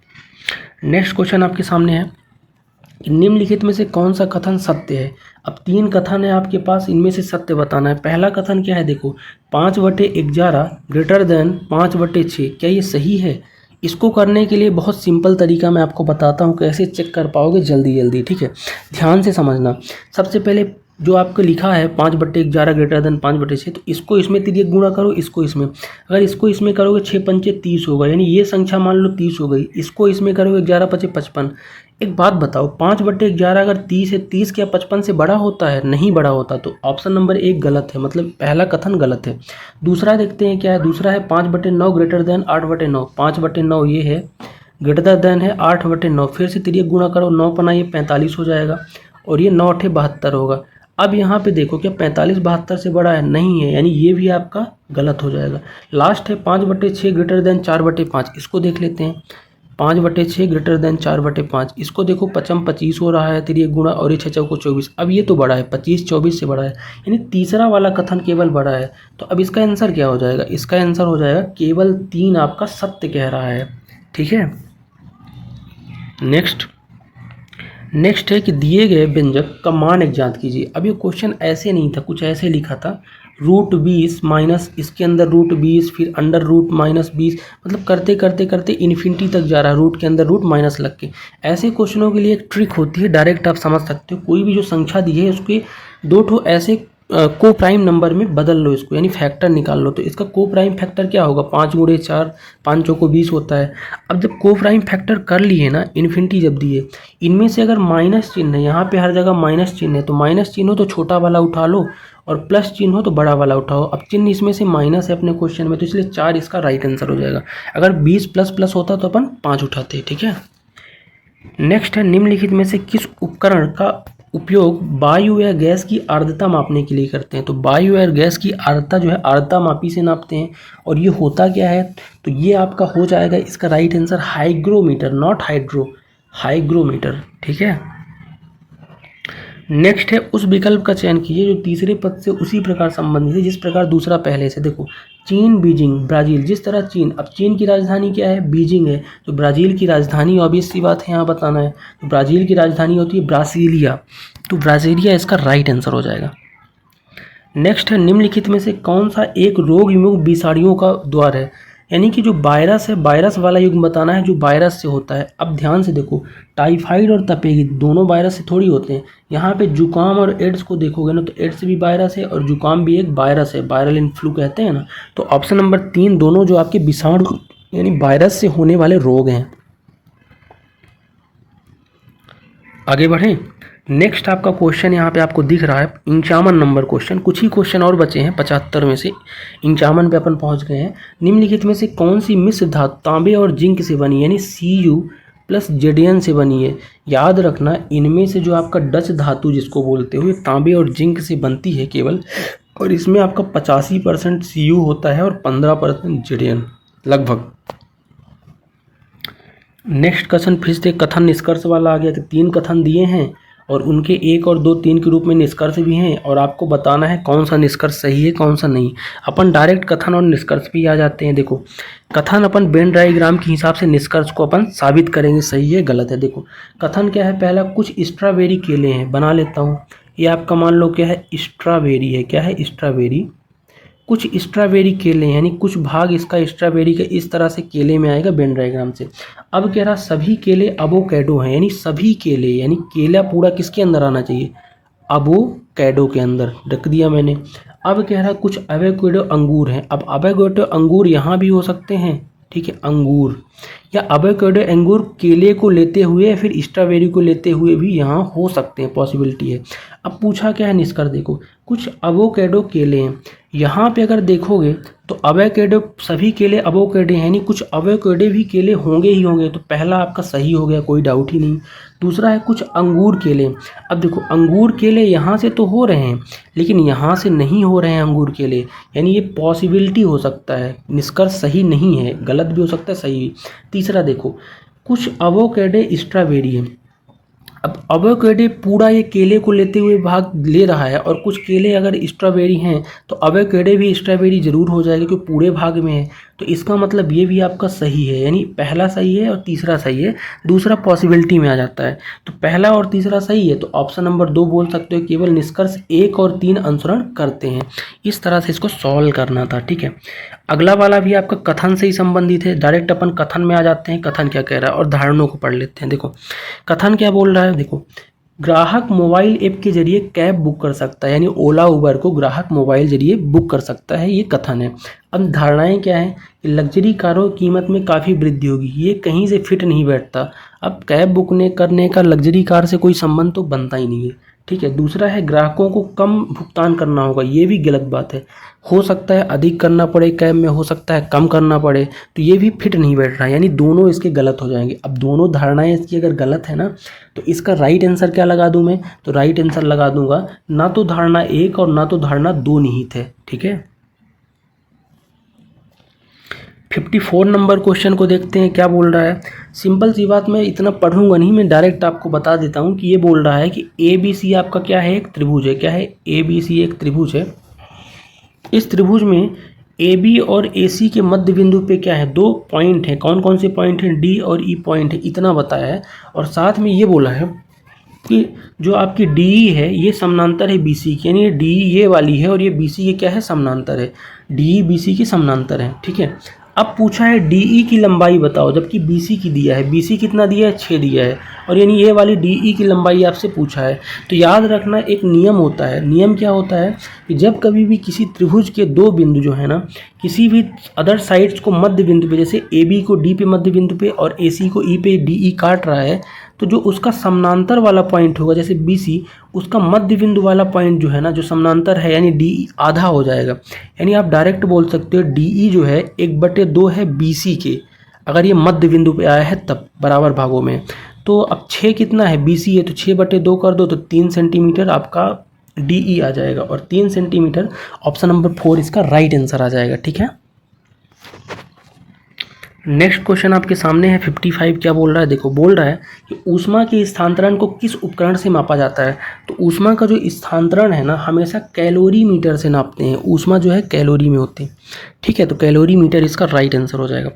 नेक्स्ट क्वेश्चन आपके सामने है, निम्नलिखित में से कौन सा कथन सत्य है। अब 3 कथन है आपके पास, इनमें से सत्य बताना है। पहला कथन क्या है, देखो 5/11 ग्रेटर देन 5/6, क्या ये सही है। इसको करने के लिए बहुत सिंपल तरीका मैं आपको बताता हूँ कैसे चेक कर पाओगे जल्दी जल्दी। ठीक है, ध्यान से समझना। सबसे पहले जो आपको लिखा है 5/11 ग्रेटर देन 5/6, तो इसको इसमें तिर्यक गुणा करो, इसको इसमें। अगर इसको इसमें करोगे 6 पंचे 30 होगा, यानी ये संख्या मान लो 30 हो गई। इसको इसमें करोगे 11 पचे 55। एक बात बताओ, 5/11 अगर 30 है, 30 क्या 55 से बड़ा होता है? नहीं बड़ा होता। तो ऑप्शन नंबर 1 गलत है, मतलब पहला कथन गलत है। दूसरा देखते हैं क्या है, दूसरा है 5/9 ग्रेटर देन 8/9। 5/9 ये है, ग्रेटर देन है 8/9। फिर से तिर्यक गुणा करो, 9 पना ये 45 हो जाएगा और ये 9 8 72 होगा। अब यहाँ पे देखो क्या 45 72 से बड़ा है? नहीं है, यानी ये भी आपका गलत हो जाएगा। लास्ट है 5/6 ग्रेटर देन 4/5। इसको देख लेते हैं, 5/6 ग्रेटर देन 4/5। इसको देखो 55 25 हो रहा है, तिर्यक गुणा, और ये 6 चौको 24। अब ये तो बड़ा है, 25 24 से बड़ा है, यानी तीसरा वाला कथन केवल बड़ा है। तो अब इसका आंसर क्या हो जाएगा? इसका आंसर हो जाएगा केवल 3 आपका सत्य कह रहा है। ठीक है, नेक्स्ट है कि दिए गए व्यंजक का मान ज्ञात कीजिए। अब ये क्वेश्चन ऐसे नहीं था, कुछ ऐसे लिखा था, √20 माइनस इसके अंदर √20, फिर अंडर रूट -20, मतलब करते करते करते इन्फिनिटी तक जा रहा है, रूट के अंदर रूट माइनस लग के। ऐसे क्वेश्चनों के लिए एक ट्रिक होती है, डायरेक्ट आप समझ सकते हो। कोई भी जो संख्या दी है उसके 2 ठो ऐसे को प्राइम नंबर में बदल लो इसको, यानी फैक्टर निकाल लो। तो इसका को प्राइम फैक्टर क्या होगा? 5 × 4, 5 चौको 20 होता है। अब जब को प्राइम फैक्टर कर लिए ना, इन्फिनिटी जब दिए, इनमें से अगर माइनस चिन्ह है, यहाँ पे हर जगह माइनस चिन्ह है, तो माइनस चिन्ह हो तो छोटा वाला उठा लो और प्लस चिन्ह हो तो बड़ा वाला उठाओ। अब चिन्ह इसमें से माइनस है अपने क्वेश्चन में, तो इसलिए 4 इसका राइट आंसर हो जाएगा। अगर 20 प्लस प्लस होता तो अपन 5 उठाते। ठीक है, नेक्स्ट है, निम्नलिखित में से किस उपकरण का उपयोग वायु या गैस की आर्द्रता मापने के लिए करते हैं। तो वायु या गैस की आर्द्रता जो है आर्द्रता मापी से नापते हैं, और ये होता क्या है? तो ये आपका हो जाएगा इसका right answer hygrometer, not hydro, hygrometer. ठीक है, नेक्स्ट है, उस विकल्प का चयन कीजिए जो तीसरे पद से उसी प्रकार संबंधित है जिस प्रकार दूसरा पहले से। देखो चीन, बीजिंग, ब्राज़ील, जिस तरह चीन, अब चीन की राजधानी क्या है? बीजिंग है। तो ब्राज़ील की राजधानी ऑब्वियस सी बात है यहाँ बताना है, तो ब्राज़ील की राजधानी होती है ब्रासीलिया, तो ब्रासीलिया इसका राइट आंसर हो जाएगा। नेक्स्ट है, निम्नलिखित में से कौन सा एक रोग विमुक्त विषाणुओं का द्वार है? यानी कि जो वायरस है, वायरस वाला युग्म बताना है जो वायरस से होता है। अब ध्यान से देखो, टाइफाइड और तपेगी दोनों वायरस से थोड़ी होते हैं। यहाँ पे जुकाम और एड्स को देखोगे ना, तो एड्स भी वायरस है और जुकाम भी एक वायरस है, वायरल इन्फ्लू कहते हैं ना। तो ऑप्शन नंबर 3 दोनों जो आपके विषाणु यानी वायरस से होने वाले रोग हैं। आगे बढ़ें, नेक्स्ट आपका क्वेश्चन यहाँ पे आपको दिख रहा है 51 नंबर क्वेश्चन। कुछ ही क्वेश्चन और बचे हैं 75 में से, 51 पे अपन पहुँच गए हैं। निम्नलिखित में से कौन सी मिश्र धातु तांबे और जिंक से बनी, यानी Cu+Zn से बनी है? याद रखना, इनमें से जो आपका डच धातु जिसको बोलते हो, ये तांबे और जिंक से बनती है केवल, और इसमें आपका 85% Cu होता है और 15% Zn लगभग। नेक्स्ट क्वेश्चन फिर से कथन निष्कर्ष वाला आ गया कि 3 कथन दिए हैं और उनके 1 और 2 3 के रूप में निष्कर्ष भी हैं, और आपको बताना है कौन सा निष्कर्ष सही है कौन सा नहीं। अपन डायरेक्ट कथन और निष्कर्ष भी आ जाते हैं। देखो कथन अपन वेन डायग्राम के हिसाब से निष्कर्ष को अपन साबित करेंगे सही है गलत है। देखो कथन क्या है? पहला, कुछ स्ट्रॉबेरी केले हैं, बना लेता हूँ। ये आपका मान लो क्या है, स्ट्रॉबेरी है। क्या है? स्ट्रॉबेरी। कुछ स्ट्रॉबेरी केले यानी कुछ भाग इसका स्ट्रॉबेरी का इस तरह से केले में आएगा वेन डायग्राम से। अब कह रहा सभी केले अवोकेडो हैं, यानी सभी केले, यानी केला पूरा किसके अंदर आना चाहिए, अवोकेडो के अंदर रख दिया मैंने। अब कह रहा कुछ अवोकेडो अंगूर हैं। अब अवोकेडो अंगूर यहाँ भी हो सकते हैं, ठीक है, अंगूर, या अवोकेडो अंगूर केले को लेते हुए या फिर स्ट्रॉबेरी को लेते हुए भी यहाँ हो सकते हैं, पॉसिबिलिटी है। अब पूछा क्या है निष्कर्ष, देखो कुछ अवोकेडो केले हैं। यहाँ पे अगर देखोगे तो अवोकेडो सभी केले अवोकेडो हैं, यानी कुछ अवोकेडो भी केले होंगे ही होंगे। तो पहला आपका सही हो गया, कोई डाउट ही नहीं। दूसरा है कुछ अंगूर केले। अब देखो अंगूर केले यहाँ से तो हो रहे हैं लेकिन यहाँ से नहीं हो रहे हैं अंगूर केले, यानी ये पॉसिबिलिटी हो सकता है, निष्कर्ष सही नहीं है, गलत भी हो सकता है, सही भी। तीसरा देखो कुछ अवोकेडो स्ट्रॉबेरी है। अब अवोकेडो पूरा ये केले को लेते हुए भाग ले रहा है और कुछ केले अगर स्ट्रॉबेरी हैं तो अवोकेडो भी स्ट्रॉबेरी जरूर हो जाएगा क्योंकि पूरे भाग में है। तो इसका मतलब ये भी आपका सही है, यानी पहला सही है और तीसरा सही है, दूसरा पॉसिबिलिटी में आ जाता है। तो पहला और तीसरा सही है, तो ऑप्शन नंबर 2 बोल सकते हो। केवल निष्कर्ष 1 और 3 अनुसरण करते हैं। इस तरह से इसको सॉल्व करना था, ठीक है। अगला वाला भी आपका कथन से ही संबंधित है। डायरेक्ट अपन कथन में आ जाते हैं, कथन क्या कह रहा है और धारणों को पढ़ लेते हैं। देखो कथन क्या बोल रहा है, देखो ग्राहक मोबाइल ऐप के जरिए कैब बुक कर सकता है, यानी ओला उबर को ग्राहक मोबाइल जरिए बुक कर सकता है, ये कथन है। अब धारणाएं क्या है कि लग्जरी कारों की कीमत में काफ़ी वृद्धि होगी, ये कहीं से फिट नहीं बैठता। अब कैब बुक करने का लग्जरी कार से कोई संबंध तो बनता ही नहीं है, ठीक है। दूसरा है ग्राहकों को कम भुगतान करना होगा, ये भी गलत बात है। हो सकता है अधिक करना पड़े कैब में, हो सकता है कम करना पड़े, तो ये भी फिट नहीं बैठ रहा है, यानी दोनों इसके गलत हो जाएंगे। अब दोनों धारणाएं इसकी अगर गलत है ना तो इसका राइट आंसर क्या लगा दूं मैं, तो राइट आंसर लगा दूंगा ना तो धारणा 1 और ना तो धारणा 2 निहित है, ठीक है। 54 नंबर क्वेश्चन को देखते हैं क्या बोल रहा है। सिंपल सी बात, मैं इतना पढ़ूंगा नहीं, मैं डायरेक्ट आपको बता देता हूँ कि ये बोल रहा है कि ABC आपका क्या है, एक त्रिभुज है। क्या है? ABC एक त्रिभुज है। इस त्रिभुज में AB और AC के मध्य बिंदु पे क्या है, 2 पॉइंट हैं। कौन कौन से पॉइंट हैं? D और E पॉइंट है, इतना बताया है। और साथ में ये बोला है कि जो आपकी DE है ये समानांतर है BC की, यानी DE ये वाली है और ये BC ये क्या है, समानांतर है। DE BC की समानांतर है, ठीक है। अब पूछा है DE की लंबाई बताओ, जबकि BC की दिया है। BC कितना दिया है? 6 दिया है, और यानी ये वाली DE की लंबाई आपसे पूछा है। तो याद रखना एक नियम होता है। नियम क्या होता है कि जब कभी भी किसी त्रिभुज के 2 बिंदु जो है ना, किसी भी अदर साइड्स को मध्य बिंदु पे, जैसे AB को D पे मध्य बिंदु पे और AC को E पे DE काट रहा है, तो जो उसका समानांतर वाला पॉइंट होगा जैसे BC, उसका मध्य बिंदु वाला पॉइंट जो है ना, जो समानांतर है, यानी DE आधा हो जाएगा। यानी आप डायरेक्ट बोल सकते हो DE जो है 1/2 है BC के, अगर ये मध्य बिंदु पे आया है तब बराबर भागों में। तो अब 6 कितना है, BC है, तो 6/2 कर दो तो 3 सेंटीमीटर आपका DE आ जाएगा, और 3 सेंटीमीटर ऑप्शन नंबर 4 इसका राइट आंसर आ जाएगा, ठीक है। नेक्स्ट क्वेश्चन आपके सामने है 55। क्या बोल रहा है, देखो बोल रहा है कि ऊष्मा के स्थानांतरण को किस उपकरण से मापा जाता है। तो ऊष्मा का जो स्थानांतरण है ना, हमेशा कैलोरी मीटर से नापते हैं। ऊष्मा जो है कैलोरी में होती है, ठीक है। तो कैलोरी मीटर इसका राइट आंसर हो जाएगा।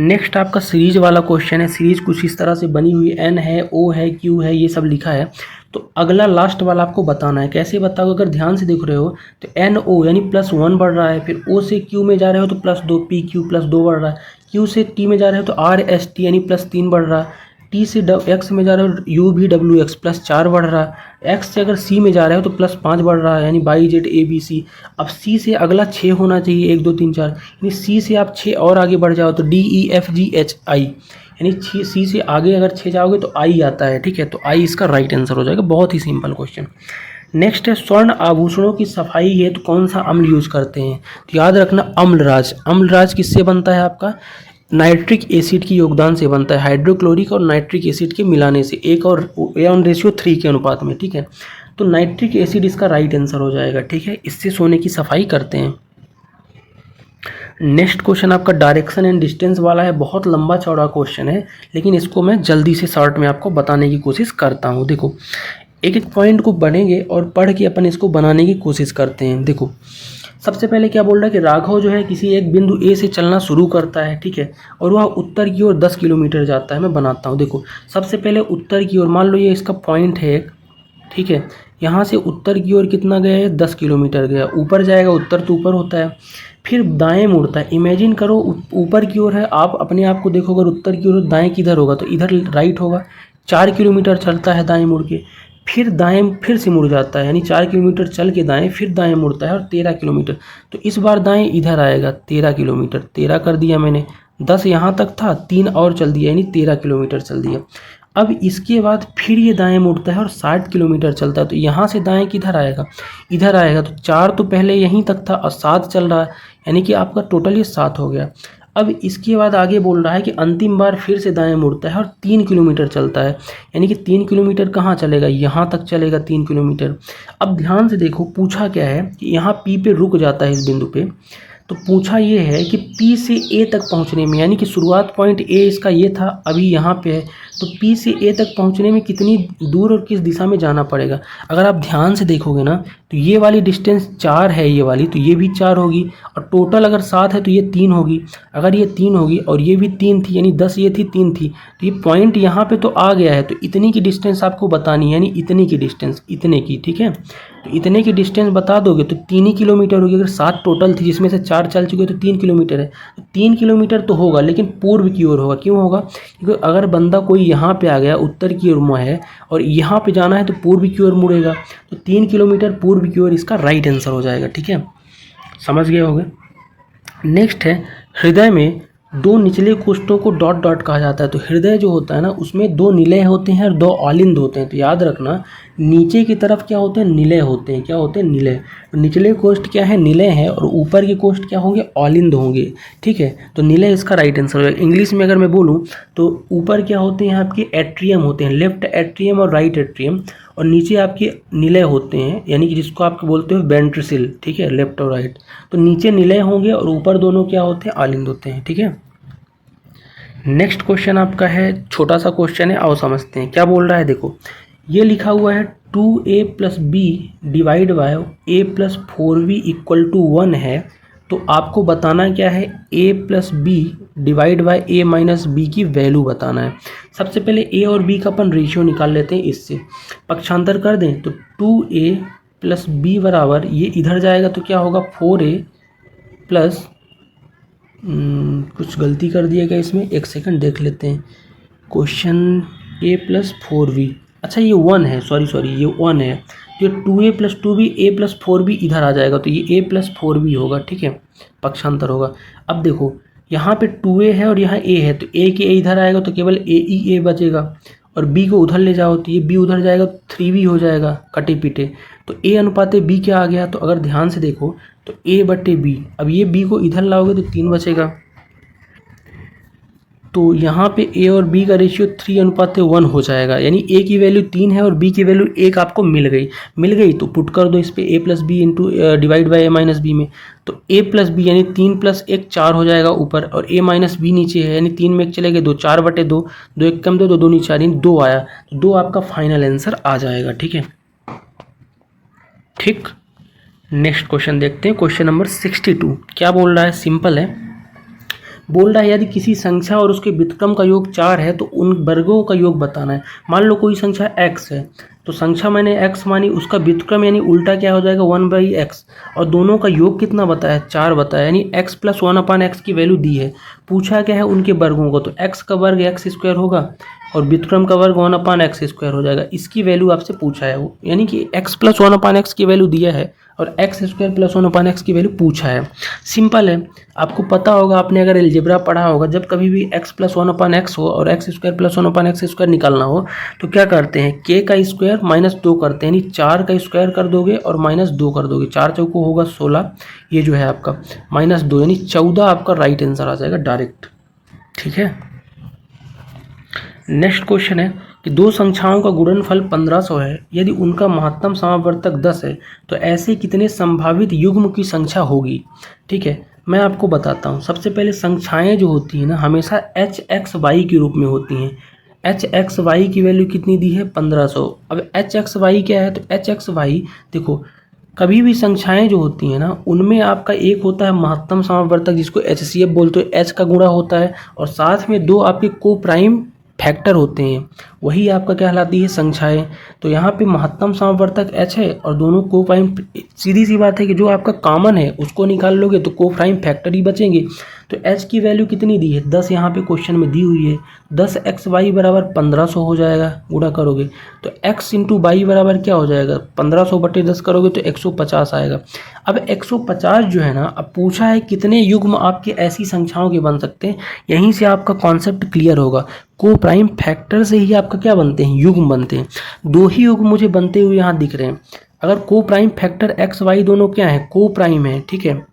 नेक्स्ट आपका सीरीज वाला क्वेश्चन है। सीरीज कुछ इस तरह से बनी हुई, N है, O है, Q है, ये सब लिखा है। तो अगला लास्ट वाला आपको बताना है। कैसे बताओ, अगर ध्यान से देख रहे हो तो NO यानी +1 बढ़ रहा है, फिर O से Q में जा रहे हो तो +2, PQ +2 बढ़ रहा है, Q से T में जा रहे हो तो RST यानी +3 बढ़ रहा है, T से X में जा रहे हो UVWX +4 बढ़ रहा है, X से अगर C में जा रहे हो तो +5 बढ़ रहा है, यानी YZABC। अब C से अगला 6 होना चाहिए, 1 2 3 4, यानी C से आप 6 और आगे बढ़ जाओ तो DEFGHI, यानी C से आगे अगर 6 जाओगे तो I आता है, ठीक है। तो I इसका राइट आंसर हो जाएगा। बहुत ही सिंपल क्वेश्चन। नेक्स्ट है स्वर्ण आभूषणों की सफाई हेतु कौन सा अम्ल यूज करते हैं। तो याद रखना अम्लराज। अम्लराज किससे बनता है आपका, नाइट्रिक एसिड की योगदान से बनता है, हाइड्रोक्लोरिक और नाइट्रिक एसिड के मिलाने से 1:3 के अनुपात में, ठीक है। तो नाइट्रिक एसिड इसका राइट आंसर हो जाएगा, ठीक है। इससे सोने की सफाई करते हैं। नेक्स्ट क्वेश्चन आपका डायरेक्शन एंड डिस्टेंस वाला है। बहुत लंबा चौड़ा क्वेश्चन है, लेकिन इसको मैं जल्दी से शॉर्ट में आपको बताने की कोशिश करता हूँ। देखो एक एक पॉइंट को पढ़ेंगे और पढ़ के अपन इसको बनाने की कोशिश करते हैं। देखो सबसे पहले क्या बोल रहा है कि राघव जो है किसी एक बिंदु A से चलना शुरू करता है, ठीक है, और वह उत्तर की ओर 10 किलोमीटर जाता है। मैं बनाता हूँ। देखो सबसे पहले उत्तर की ओर, मान लो ये इसका पॉइंट है एक, ठीक है, यहाँ से उत्तर की ओर कितना गया है, 10 किलोमीटर गया। ऊपर जाएगा, उत्तर तो ऊपर होता है, फिर दाएं मुड़ता है। इमेजिन करो ऊपर की ओर है, आप अपने आप को देखो, अगर उत्तर की ओर दाएं किधर होगा तो इधर राइट होगा। 4 किलोमीटर चलता है दाएं मुड़ के, फिर दाएं फिर से मुड़ जाता है, यानी 4 किलोमीटर चल के दाएं फिर दाएं मुड़ता है और 13 किलोमीटर। तो इस बार दाएं इधर आएगा, 13 किलोमीटर, 13 कर दिया मैंने। 10 यहाँ तक था, 3 और चल दिया, यानी 13 किलोमीटर चल दिया। अब इसके बाद फिर ये दाएं मुड़ता है और 60 किलोमीटर चलता है। तो यहाँ से दाएं किधर आएगा, इधर आएगा। तो 4 तो पहले यहीं तक था और 7 चल रहा है, यानी कि आपका टोटल ये 7 हो गया। अब इसके बाद आगे बोल रहा है कि अंतिम बार फिर से दाएं मुड़ता है और 3 किलोमीटर चलता है, यानी कि 3 किलोमीटर कहाँ चलेगा, यहाँ तक चलेगा 3 किलोमीटर। अब ध्यान से देखो, पूछा क्या है कि यहाँ पी पे रुक जाता है इस बिंदु पे। तो पूछा ये है कि पी से ए तक पहुँचने में, यानी कि शुरुआत पॉइंट ए इसका ये था, अभी यहाँ पे है, तो पी से ए तक पहुँचने में कितनी दूर और किस दिशा में जाना पड़ेगा। अगर आप ध्यान से देखोगे ना तो ये वाली डिस्टेंस 4 है, ये वाली, तो ये भी 4 होगी, और टोटल अगर 7 है तो ये 3 होगी। अगर ये 3 होगी और ये भी 3 थी, यानी 10 ये थी, 3 थी, तो ये पॉइंट यहाँ पे तो आ गया है। तो इतनी की डिस्टेंस आपको बतानी है, यानी इतनी की डिस्टेंस, इतने की, ठीक है। तो इतने की डिस्टेंस बता दोगे तो 3 ही किलोमीटर होगी। अगर 7 टोटल थी जिसमें से 4 चल चुके तो 3 किलोमीटर है, तो 3 किलोमीटर तो होगा, लेकिन पूर्व की ओर होगा। क्यों होगा, क्योंकि अगर बंदा कोई यहाँ पे आ गया, उत्तर की ओर में है और यहाँ पे जाना है तो पूर्व की ओर मुड़ेगा, तो 3 किलोमीटर पूर्व की ओर इसका राइट आंसर हो जाएगा, ठीक है, समझ गए होंगे। नेक्स्ट है, हृदय में 2 निचले कोष्ठों को डॉट डॉट कहा जाता है। तो हृदय जो होता है ना, उसमें 2 निलय होते हैं और 2 ऑलिंद होते हैं। तो याद रखना, नीचे की तरफ क्या होते हैं, निलय होते हैं। क्या होते हैं, निलय। तो निचले कोष्ठ क्या है, निलय है, और ऊपर के कोष्ठ क्या होंगे, ऑलिंद होंगे, ठीक है। तो निलय इसका राइट आंसर होगा। इंग्लिश में अगर मैं बोलूँ तो ऊपर क्या होते हैं, आपके एट्रियम होते हैं, लेफ्ट एट्रियम और राइट एट्रियम, और नीचे आपके निलय होते हैं, यानी कि जिसको आप बोलते हो वेंट्रिकल, ठीक है, लेफ्ट और राइट। तो नीचे निलय होंगे और ऊपर दोनों क्या होते हैं, ऑलिंद होते हैं, ठीक है। नेक्स्ट क्वेश्चन आपका है, छोटा सा क्वेश्चन है, आओ समझते हैं क्या बोल रहा है। देखो, ये लिखा हुआ है 2a + b divide by a + 4b = 1 है। तो आपको बताना क्या है, a + b divide by a - b की वैल्यू बताना है। सबसे पहले a और b का अपन रेशियो निकाल लेते हैं, इससे पक्षांतर कर दें तो 2a + b बराबर, ये इधर जाएगा तो क्या होगा, 4a प्लस, कुछ गलती कर दिया गया इसमें, एक सेकंड देख लेते हैं क्वेश्चन। a + 4b, अच्छा ये 1 है, सॉरी ये 1 है। तो 2a + 2b, a + 4b इधर आ जाएगा, तो ये a + 4b होगा, ठीक है, पक्षांतर होगा। अब देखो, यहाँ पे 2a है और यहाँ a है, तो a के a इधर आएगा तो केवल a ही a बचेगा, और b को उधर ले जाओ तो ये b उधर जाएगा, 3b हो जाएगा, कटे पीटे। तो a अनुपात b क्या आ गया, तो अगर ध्यान से देखो तो a/b, अब ये b को इधर लाओगे तो 3 बचेगा। तो यहाँ पे a और b का रेशियो 3:1 हो जाएगा, यानी a की वैल्यू 3 है और b की वैल्यू 1 आपको मिल गई। तो पुट कर दो इस पे a + b into divide by a - b में। तो a + b यानी 3 + 1 4 हो जाएगा ऊपर, और a - b नीचे है, यानी 3 में 1 चले गए 2, 4/2, 2 1 कम 2, 2 नीचे 4, यानी 2 आया। तो 2 आपका फाइनल आंसर आ जाएगा, ठीक है, ठीक। नेक्स्ट क्वेश्चन देखते हैं, क्वेश्चन नंबर 62। क्या बोल रहा है, सिंपल है, बोल रहा है यदि किसी संख्या और उसके व्युत्क्रम का योग 4 है तो उन वर्गों का योग बताना है। मान लो कोई संख्या x है, तो संख्या मैंने x मानी, उसका व्युत्क्रम यानी उल्टा क्या हो जाएगा, 1/x, और दोनों का योग कितना बताया, 4 बताया, यानी x + 1/x की वैल्यू दी है। पूछा क्या है, उनके वर्गों को, तो x का वर्ग x² होगा और व्युत्क्रम का वर्ग 1/x² हो जाएगा। इसकी वैल्यू आपसे पूछा है वो, यानी कि x + 1/x की वैल्यू दिया है और x² + 1/x की वैल्यू पूछा है। सिंपल है, आपको पता होगा, आपने अगर अलजेब्रा पढ़ा होगा, जब कभी भी x + 1/x हो और x² + 1/x² निकालना हो तो क्या करते हैं, k का स्क्वायर -2 करते हैं, यानी 4 का स्क्वायर कर दोगे और -2 कर दोगे, 4 चौको होगा 16, ये जो है आपका -2, यानी 14 आपका राइट आंसर आ जाएगा डायरेक्ट, ठीक है। नेक्स्ट क्वेश्चन है कि 2 संख्याओं का गुणनफल 1500 है, यदि उनका महत्तम समावर्तक 10 है तो ऐसे कितने संभावित युग्म की संख्या होगी, ठीक है। मैं आपको बताता हूँ, सबसे पहले संख्याएं जो होती हैं ना, हमेशा hxy के रूप में होती हैं। hxy की वैल्यू कितनी दी है, 1500। अब hxy क्या है, तो hxy देखो, कभी भी संख्याएं जो होती हैं ना, उनमें आपका एक होता है महत्तम समावर्तक जिसको HCF बोलते हो, h का गुणा होता है, और साथ में 2 आपके को प्राइम फैक्टर होते हैं, वही आपका क्या कहलाती है, संख्याएं। तो यहाँ पे महत्तम समवर्तक h है और दोनों को प्राइम, सीधी सी बात है कि जो आपका कॉमन है उसको निकाल लोगे तो को प्राइम फैक्टर ही बचेंगे। तो h की वैल्यू कितनी दी है, 10 यहाँ पे क्वेश्चन में दी हुई है। 10xy बराबर 1500 हो जाएगा, गुणा करोगे तो x इंटू वाई बराबर क्या हो जाएगा, 1500 बटे 10 करोगे तो 150 आएगा। अब 150 जो है ना, अब पूछा है कितने युग्म आपके ऐसी संख्याओं के बन सकते हैं। यहीं से आपका कॉन्सेप्ट क्लियर होगा। को प्राइम फैक्टर से ही आपका क्या बनते हैं, युग्म बनते हैं। 2 ही युग्म मुझे बनते हुए यहाँ दिख रहे हैं। अगर को प्राइम फैक्टर एक्स वाई दोनों क्या है, को प्राइम है, ठीक है,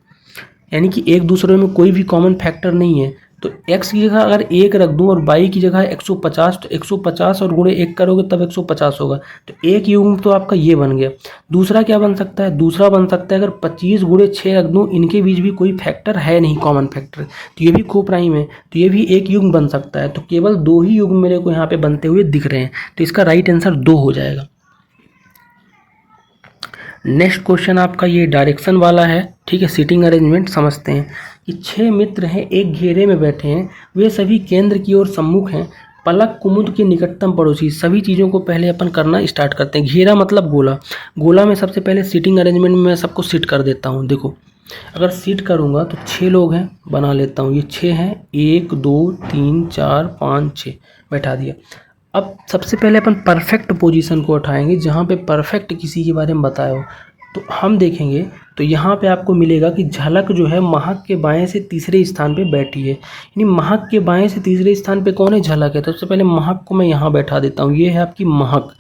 यानी कि एक दूसरे में कोई भी कॉमन फैक्टर नहीं है, तो x की जगह अगर 1 रख दूं और y की जगह 150, तो 150 और गुणे 1 करोगे तब 150 होगा। तो एक युग्म तो आपका ये बन गया। दूसरा क्या बन सकता है, दूसरा बन सकता है अगर 25 गुणे 6 रख दूं, इनके बीच भी कोई फैक्टर है नहीं, कॉमन फैक्टर, तो ये भी को प्राइम है, तो ये भी एक युग्म बन सकता है। तो केवल 2 ही युग्म मेरे को यहाँ पे बनते हुए दिख रहे हैं, तो इसका राइट आंसर 2 हो जाएगा। नेक्स्ट क्वेश्चन आपका ये डायरेक्शन वाला है, ठीक है। सीटिंग अरेंजमेंट समझते हैं कि 6 मित्र हैं, एक घेरे में बैठे हैं, वे सभी केंद्र की ओर सम्मुख हैं। पलक कुमुद के निकटतम पड़ोसी। सभी चीज़ों को पहले अपन करना स्टार्ट करते हैं। घेरा मतलब गोला। गोला में सबसे पहले सीटिंग अरेंजमेंट में मैं सबको सीट कर देता हूँ। देखो अगर सीट करूँगा तो 6 लोग हैं, बना लेता हूँ, ये 6 हैं, 1 2 3 4 5 6 बैठा दिया। अब सबसे पहले अपन परफेक्ट पोजीशन को उठाएंगे, जहाँ पे परफेक्ट किसी के बारे में बताया हो। तो हम देखेंगे तो यहाँ पे आपको मिलेगा कि झलक जो है महक के बाएं से तीसरे स्थान पे बैठी है, यानी महक के बाएं से तीसरे स्थान पे कौन है, झलक है। तो सबसे पहले महक को मैं यहाँ बैठा देता हूँ, ये है आपकी महक।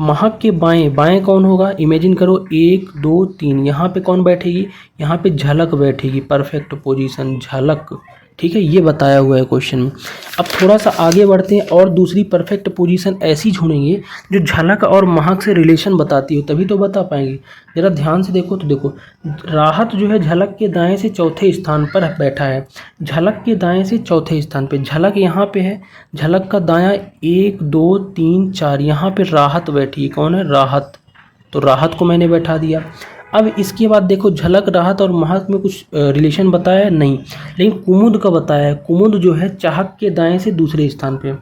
महक के बाएं, बाएं कौन होगा, इमेजिन करो 1 2 3, यहाँ पे कौन बैठेगी, यहाँ पे झलक बैठेगी, परफेक्ट पोजीशन झलक, ठीक है, ये बताया हुआ है क्वेश्चन में। अब थोड़ा सा आगे बढ़ते हैं और दूसरी परफेक्ट पोजीशन ऐसी ढूंढेंगे जो झलक और महक से रिलेशन बताती हो, तभी तो बता पाएंगे। जरा ध्यान से देखो तो देखो, राहत जो है झलक के दाएं से चौथे स्थान पर बैठा है, झलक के दाएं से चौथे स्थान पे, झलक यहाँ पे है, झलक का दायां 1 2 3 4, यहाँ पे राहत बैठी है, कौन है, राहत, तो राहत को मैंने बैठा दिया। अब इसके बाद देखो झलक, राहत और महक में कुछ रिलेशन बताया नहीं, लेकिन कुमुद का बताया है। कुमुद जो है चाहक के दाएं से दूसरे स्थान पे,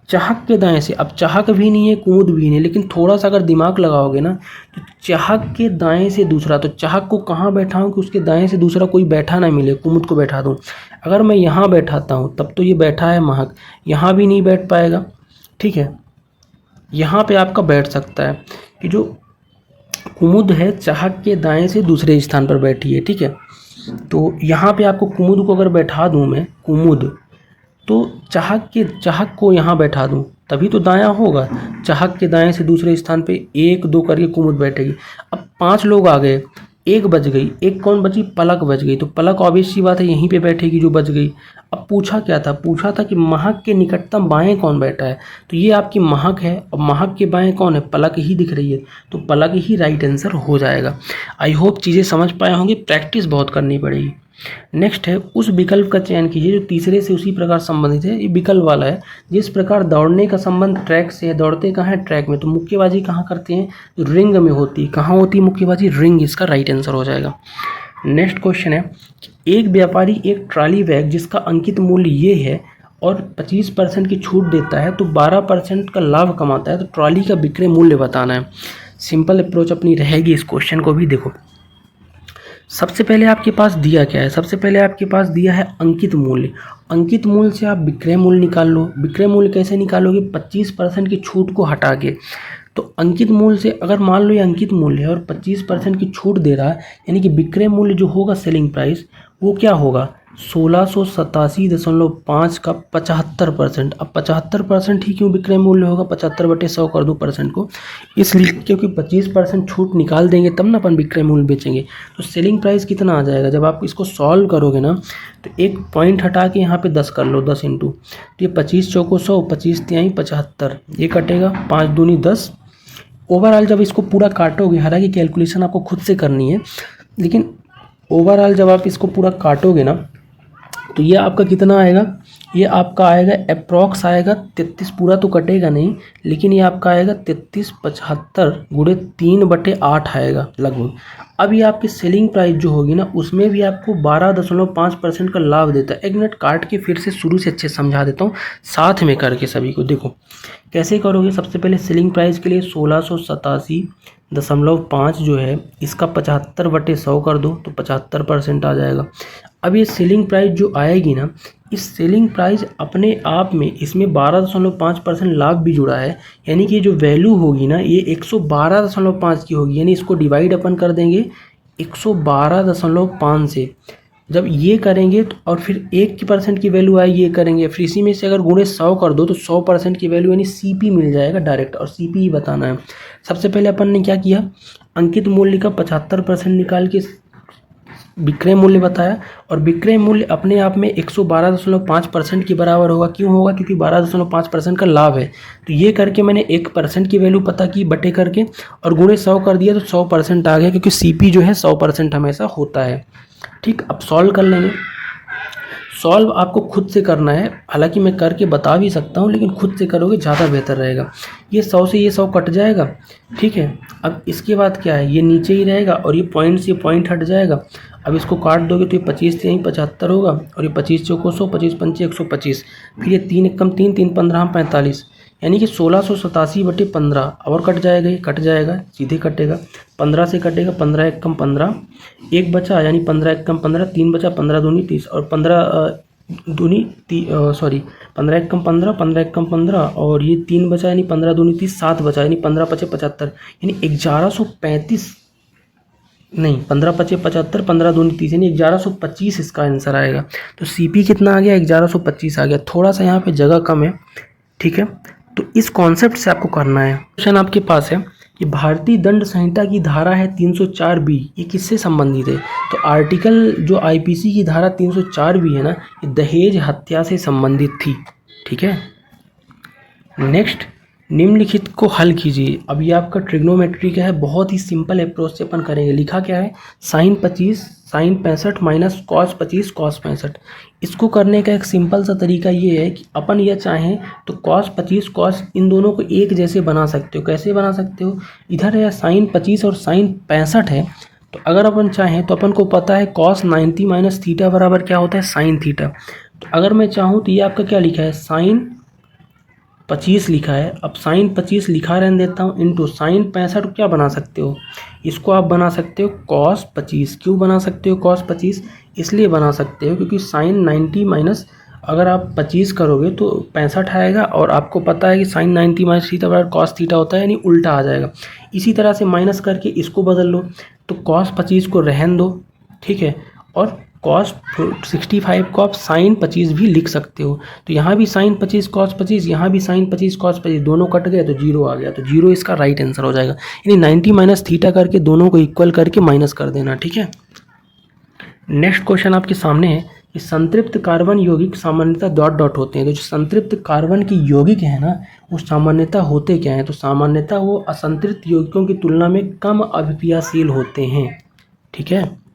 चाहक के दाएं से, अब चाहक भी नहीं है कुमुद भी नहीं, लेकिन थोड़ा सा अगर दिमाग लगाओगे ना तो चाहक के दाएं से दूसरा, तो चाहक को कहाँ बैठाऊँ कि उसके दाएं से दूसरा कोई बैठा ना मिले, कुमुद को बैठा दूँ। अगर मैं यहाँ बैठाता हूँ तब तो ये बैठा है महक, यहाँ भी नहीं बैठ पाएगा, ठीक है। यहाँ पे आपका बैठ सकता है कि जो कुमुद है चाहक के दाएं से दूसरे स्थान पर बैठी है, ठीक है। तो यहाँ पे आपको कुमुद को अगर बैठा दूँ मैं, कुमुद, तो चाहक को यहाँ बैठा दूँ तभी तो दायां होगा। चाहक के दाएं से दूसरे स्थान पे 1 2 करके कुमुद बैठेगी। अब 5 लोग आ गए, एक बच गई, एक कौन बची, पलक बच गई, तो पलक ऑब्वियस सी बात है यहीं पे बैठेगी जो बच गई। अब पूछा क्या था, पूछा था कि महक के निकटतम बाएं कौन बैठा है, तो ये आपकी महक है और महक के बाएं कौन है, पलक ही दिख रही है, तो पलक ही राइट आंसर हो जाएगा। आई होप चीज़ें समझ पाए होंगे, प्रैक्टिस बहुत करनी पड़ेगी। नेक्स्ट है उस विकल्प का चयन कीजिए जो तीसरे से उसी प्रकार संबंधित है। ये विकल्प वाला है, जिस प्रकार दौड़ने का संबंध ट्रैक से है, दौड़ते कहाँ है, ट्रैक में, तो मुक्केबाजी कहाँ करते हैं, तो रिंग में होती है। कहाँ होती है मुक्केबाजी, रिंग, इसका राइट आंसर हो जाएगा। नेक्स्ट क्वेश्चन है, एक व्यापारी एक ट्रॉली बैग जिसका अंकित मूल्य ये है और 25% की छूट देता है तो 12% का लाभ कमाता है, तो ट्रॉली का विक्रय मूल्य बताना है। सिंपल अप्रोच अपनी रहेगी इस क्वेश्चन को भी। देखो सबसे पहले आपके पास दिया क्या है, सबसे पहले आपके पास दिया है अंकित मूल्य। अंकित मूल्य से आप विक्रय मूल्य निकाल लो। विक्रय मूल्य कैसे निकालोगे, 25% की छूट को हटा के। तो अंकित मूल्य से अगर मान लो ये अंकित मूल्य है और 25% की छूट दे रहा है, यानी कि विक्रय मूल्य जो होगा सेलिंग प्राइस वो क्या होगा, 1687.5 का 75%। अब 75% ही क्यों विक्रय मूल्य होगा, 75/100 कर दो परसेंट को, इसलिए क्योंकि 25% छूट निकाल देंगे तब ना अपन विक्रय मूल्य बेचेंगे। तो सेलिंग प्राइस कितना आ जाएगा, जब आप इसको सॉल्व करोगे ना तो एक पॉइंट हटा के यहाँ पे 10 कर लो, 10 इंटू, तो ये 25 चौको 100, 25 तिहाई 75, ये कटेगा, 5 दूनी 10। ओवरऑल जब इसको पूरा काटोगे, हालांकि कैलकुलेशन आपको खुद से करनी है, लेकिन ओवरऑल जब आप इसको पूरा काटोगे ना तो ये आपका कितना आएगा, ये आपका आएगा अप्रॉक्स आएगा 33, पूरा तो कटेगा नहीं, लेकिन ये आपका आएगा 3375 गुणे 3/8 आएगा लगभग। अब ये आपकी सेलिंग प्राइस जो होगी ना, उसमें भी आपको 12.5% का लाभ देता है। एक मिनट काट के फिर से शुरू से अच्छे समझा देता हूँ, साथ में करके सभी को। देखो कैसे करोगे। सबसे पहले सेलिंग प्राइस के लिए 1687.5 जो है, इसका 75/100 कर दो तो 75% आ जाएगा। अब ये सेलिंग प्राइस जो आएगी ना, इस सेलिंग प्राइस अपने आप में इसमें 12.5% लाभ भी जुड़ा है, यानी कि जो वैल्यू होगी ना ये 112.5 की होगी, यानी इसको डिवाइड अपन कर देंगे 112.5 से। जब ये करेंगे तो और फिर 1% की वैल्यू आएगी, ये करेंगे, फिर इसी में से अगर गुणे 100 कर दो तो 100% की वैल्यू यानी CP मिल जाएगा डायरेक्ट, और CP ही बताना है। सबसे पहले अपन ने क्या किया, अंकित मूल्य का 75% निकाल के विक्रय मूल्य बताया, और विक्रय मूल्य अपने आप में 112.5% के बराबर होगा। क्यों होगा, क्योंकि 12.5% का लाभ है। तो ये करके मैंने 1% की वैल्यू पता की बटे करके, और गुणे 100 कर दिया तो 100% आ गया, क्योंकि CP जो है 100% हमेशा होता है। ठीक, अब सॉल्व कर लेंगे। सॉल्व आपको खुद से करना है, हालांकि मैं करके बता भी सकता हूँ, लेकिन खुद से करोगे ज़्यादा बेहतर रहेगा। ये 100 से ये 100 कट जाएगा, ठीक है। अब इसके बाद क्या है, ये नीचे ही रहेगा और ये पॉइंट से पॉइंट हट जाएगा। अब इसको काट दोगे तो ये 25 से यहीं 75 होगा, और ये 25 चौको 100, 25 पंचे 125, फिर ये 3 एकम 3, 3 15 45, यानी कि 1687/15। और कट जाएगा, ये कट जाएगा, सीधे कटेगा, 15 से कटेगा, 15 एकम 15, एक बचा यानी 15 एकम 15, 3 बचा, 15 दूनी 30, और 15 दूनी 15 एकम 15, 15 एकम 15, और ये 3 बचा यानी 15 दूनी 30, 7 बचा यानी 15 पचे 75, यानी 1135 नहीं, 15 पचे 75, 15 दूनी 30, यानी 1125 इसका आंसर आएगा। तो CP कितना आ गया, 1125 आ गया। थोड़ा सा यहाँ पे जगह कम है, ठीक है। तो इस कॉन्सेप्ट से आपको करना है। क्वेश्चन आपके पास है कि भारतीय दंड संहिता की धारा है 304B, ये किससे संबंधित है। तो आर्टिकल जो IPC की धारा 304B है ना, ये दहेज हत्या से संबंधित थी, ठीक है। नेक्स्ट, निम्नलिखित को हल कीजिए। अब ये आपका ट्रिग्नोमेट्री का है, बहुत ही सिंपल अप्रोच से अपन करेंगे। लिखा क्या है, sine 25 sine 65 minus cos 25 cos 65। इसको करने का एक सिंपल सा तरीका ये है कि अपन यह चाहें तो कॉस 25 कॉस इन दोनों को एक जैसे बना सकते हो। कैसे बना सकते हो, इधर है साइन 25 और साइन 65 है, तो अगर अपन चाहें तो अपन को पता है कॉस 90 माइनस थीटा बराबर क्या होता है, साइन थीटा। तो अगर मैं चाहूँ तो ये आपका क्या लिखा है, साइन 25 लिखा है। अब साइन 25 लिखा रहने देता हूँ, इंटू साइन 65 क्या बना सकते हो, इसको आप बना सकते हो कॉस 25। क्यों बना सकते हो कॉस 25, इसलिए बना सकते हो क्योंकि साइन 90 माइनस अगर आप 25 करोगे तो 65 आएगा, और आपको पता है कि साइन 90 माइनस थीटा बराबर कॉस थीटा होता है, यानी उल्टा आ जाएगा। इसी तरह से माइनस करके इसको बदल लो, तो कॉस 25 को रहन दो, ठीक है, और कॉस 65 को आप साइन 25 भी लिख सकते हो। तो यहाँ भी साइन 25 कॉस 25, यहाँ भी साइन 25 कॉस 25, दोनों कट गए तो 0 आ गया, तो 0 इसका राइट आंसर हो जाएगा। यानी 90 माइनस थीटा करके दोनों को इक्वल करके माइनस कर देना, ठीक है। नेक्स्ट क्वेश्चन आपके सामने है कि संतृप्त कार्बन यौगिक सामान्यतः डॉट डॉट होते हैं। तो जो संतृप्त कार्बन की यौगिक है ना, वो सामान्यतः होते क्या हैं, तो सामान्यतः वो असंतृप्त यौगिकों की तुलना में कम अभिक्रियाशील होते हैं, ठीक है।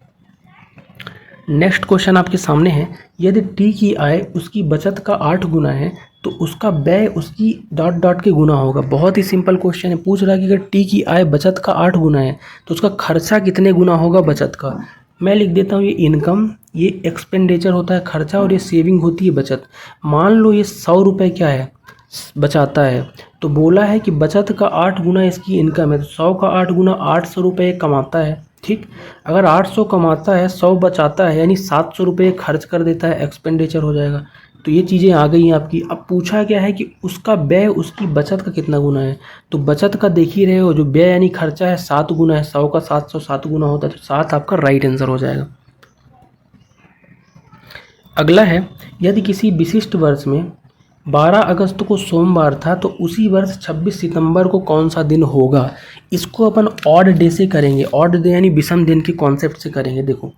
नेक्स्ट क्वेश्चन आपके सामने है, यदि T की आय उसकी बचत का 8 गुना है तो उसका व्यय उसकी डॉट डॉट के गुना होगा। बहुत ही सिंपल क्वेश्चन है, पूछ रहा है कि अगर T की आय बचत का 8 गुना है तो उसका खर्चा कितने गुना होगा बचत का। मैं लिख देता हूँ, ये इनकम, ये एक्सपेंडिचर होता है खर्चा, और ये सेविंग होती है बचत। मान लो ये 100 रुपये क्या है बचाता है, तो बोला है कि बचत का 8 गुना इसकी इनकम है, तो 100 का 8 गुना 800 रुपये कमाता है, ठीक। अगर 800 कमाता है, 100 बचाता है, यानी 700 रुपये खर्च कर देता है, एक्सपेंडिचर हो जाएगा। तो ये चीज़ें आ गई हैं आपकी। अब पूछा क्या है कि उसका व्यय उसकी बचत का कितना गुना है, तो बचत का देख ही रहे हो, जो व्यय यानी खर्चा है 7 गुना है, 100 का 700 7 गुना होता है, तो 7 आपका राइट आंसर हो जाएगा। अगला है, यदि किसी विशिष्ट वर्ष में 12 अगस्त को सोमवार था तो उसी वर्ष 26 सितंबर को कौन सा दिन होगा। इसको अपन ऑड डे से करेंगे, ऑड डे यानी विषम दिन के कॉन्सेप्ट से करेंगे। देखो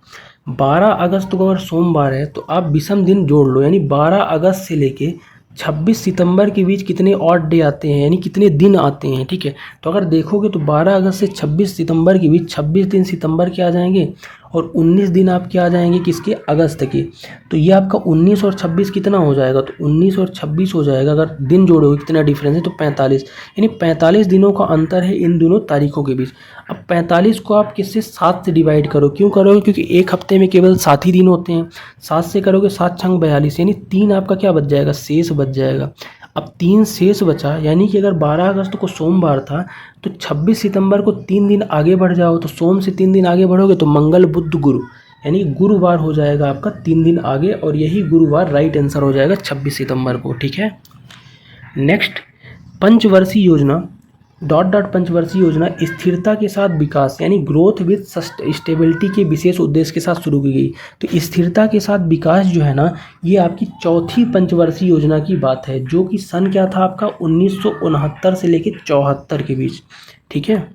12 अगस्त को अगर सोमवार है तो आप विषम दिन जोड़ लो, यानी 12 अगस्त से लेके 26 सितंबर के बीच कितने ऑड डे आते हैं, यानी कितने दिन आते हैं, ठीक है। तो अगर देखोगे तो 12 अगस्त से 26 सितंबर के बीच 26 दिन सितंबर के आ जाएंगे, और 19 दिन आपके आ जाएंगे किसके, अगस्त के। तो ये आपका 19 और 26 कितना हो जाएगा, तो 19 और 26 हो जाएगा। अगर दिन जोड़ोगे कितना डिफरेंस है, तो 45, यानी 45 दिनों का अंतर है इन दोनों तारीखों के बीच। अब 45 को आप किससे, 7 से डिवाइड करो। क्यों करोगे, क्योंकि एक हफ्ते में केवल 7 ही दिन होते हैं। 7 से करोगे 7 छंग 42, यानी 3 आपका क्या बच जाएगा, शेष बच जाएगा। अब 3 शेष बचा, यानी कि अगर 12 अगस्त को सोमवार था तो 26 सितंबर को 3 दिन आगे बढ़ जाओ। तो सोम से 3 दिन आगे बढ़ोगे तो मंगल बुध गुरु, यानी गुरुवार हो जाएगा आपका 3 दिन आगे, और यही गुरुवार राइट आंसर हो जाएगा 26 सितंबर को। ठीक है। नेक्स्ट, पंचवर्षीय योजना पंचवर्षीय योजना स्थिरता के साथ विकास, यानी ग्रोथ विद स्टेबिलिटी के विशेष उद्देश्य के साथ शुरू की गई। तो स्थिरता के साथ विकास जो है ना, ये आपकी चौथी पंचवर्षीय योजना की बात है, जो कि सन क्या था आपका, 1969 से लेकर 74 के बीच। ठीक है।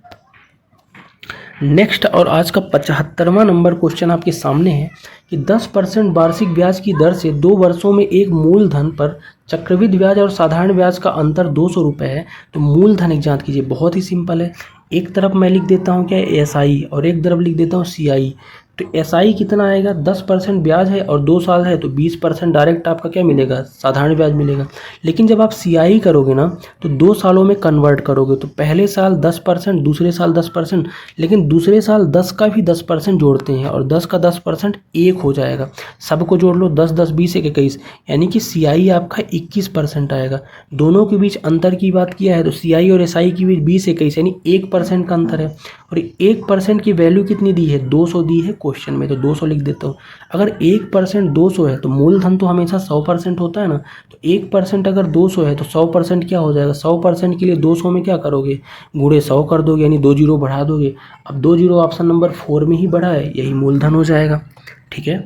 नेक्स्ट, और आज का 75वां नंबर क्वेश्चन आपके सामने है कि 10% वार्षिक ब्याज की दर से 2 वर्षों में एक मूलधन पर चक्रवृद्धि ब्याज और साधारण ब्याज का अंतर 200 रुपये है। तो मूलधन एक जांच कीजिए, बहुत ही सिंपल है। एक तरफ मैं लिख देता हूँ क्या, SI, और एक तरफ लिख देता हूँ CI। तो SI कितना आएगा, 10% ब्याज है और 2 साल है, तो 20% डायरेक्ट आपका क्या मिलेगा, साधारण ब्याज मिलेगा। लेकिन जब आप CI करोगे ना, तो 2 सालों में कन्वर्ट करोगे, तो पहले साल 10%, दूसरे साल 10%, लेकिन दूसरे साल 10 का भी 10% जोड़ते हैं, और 10 का 10% 1 हो जाएगा। सबको जोड़ लो, 10 10 20 1 21, यानी कि CI आपका 21% आएगा। दोनों के बीच अंतर की बात किया है, तो CI और SI के बीच 20 21, यानी 1% का अंतर है। और 1% की वैल्यू कितनी दी है, 200 दी है क्वेश्चन में, तो 200 लिख देता हूँ। अगर 1% 200 है, तो मूलधन तो हमेशा 100% होता है ना, तो 1% अगर 200 है तो 100% क्या हो जाएगा, 100% के लिए 200 में क्या करोगे, गुणे 100 कर दोगे, यानी 2 जीरो बढ़ा दोगे। अब 2 जीरो ऑप्शन नंबर 4 में ही बढ़ा है, यही मूलधन हो जाएगा। ठीक है।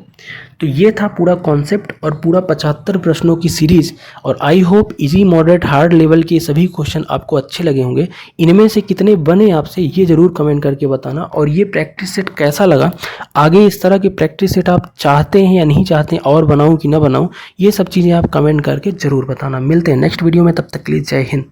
तो ये था पूरा कॉन्सेप्ट और पूरा 75 प्रश्नों की सीरीज, और I hope easy, moderate, hard level के सभी क्वेश्चन आपको अच्छे लगे होंगे। इनमें से कितने बने आपसे ये ज़रूर कमेंट करके बताना, और ये प्रैक्टिस सेट कैसा लगा, आगे इस तरह के प्रैक्टिस सेट आप चाहते हैं या नहीं चाहते हैं, और बनाऊं कि ना बनाऊं, ये सब चीज़ें आप कमेंट करके ज़रूर बताना। मिलते हैं नेक्स्ट वीडियो में, तब तक के लिए जय हिंद।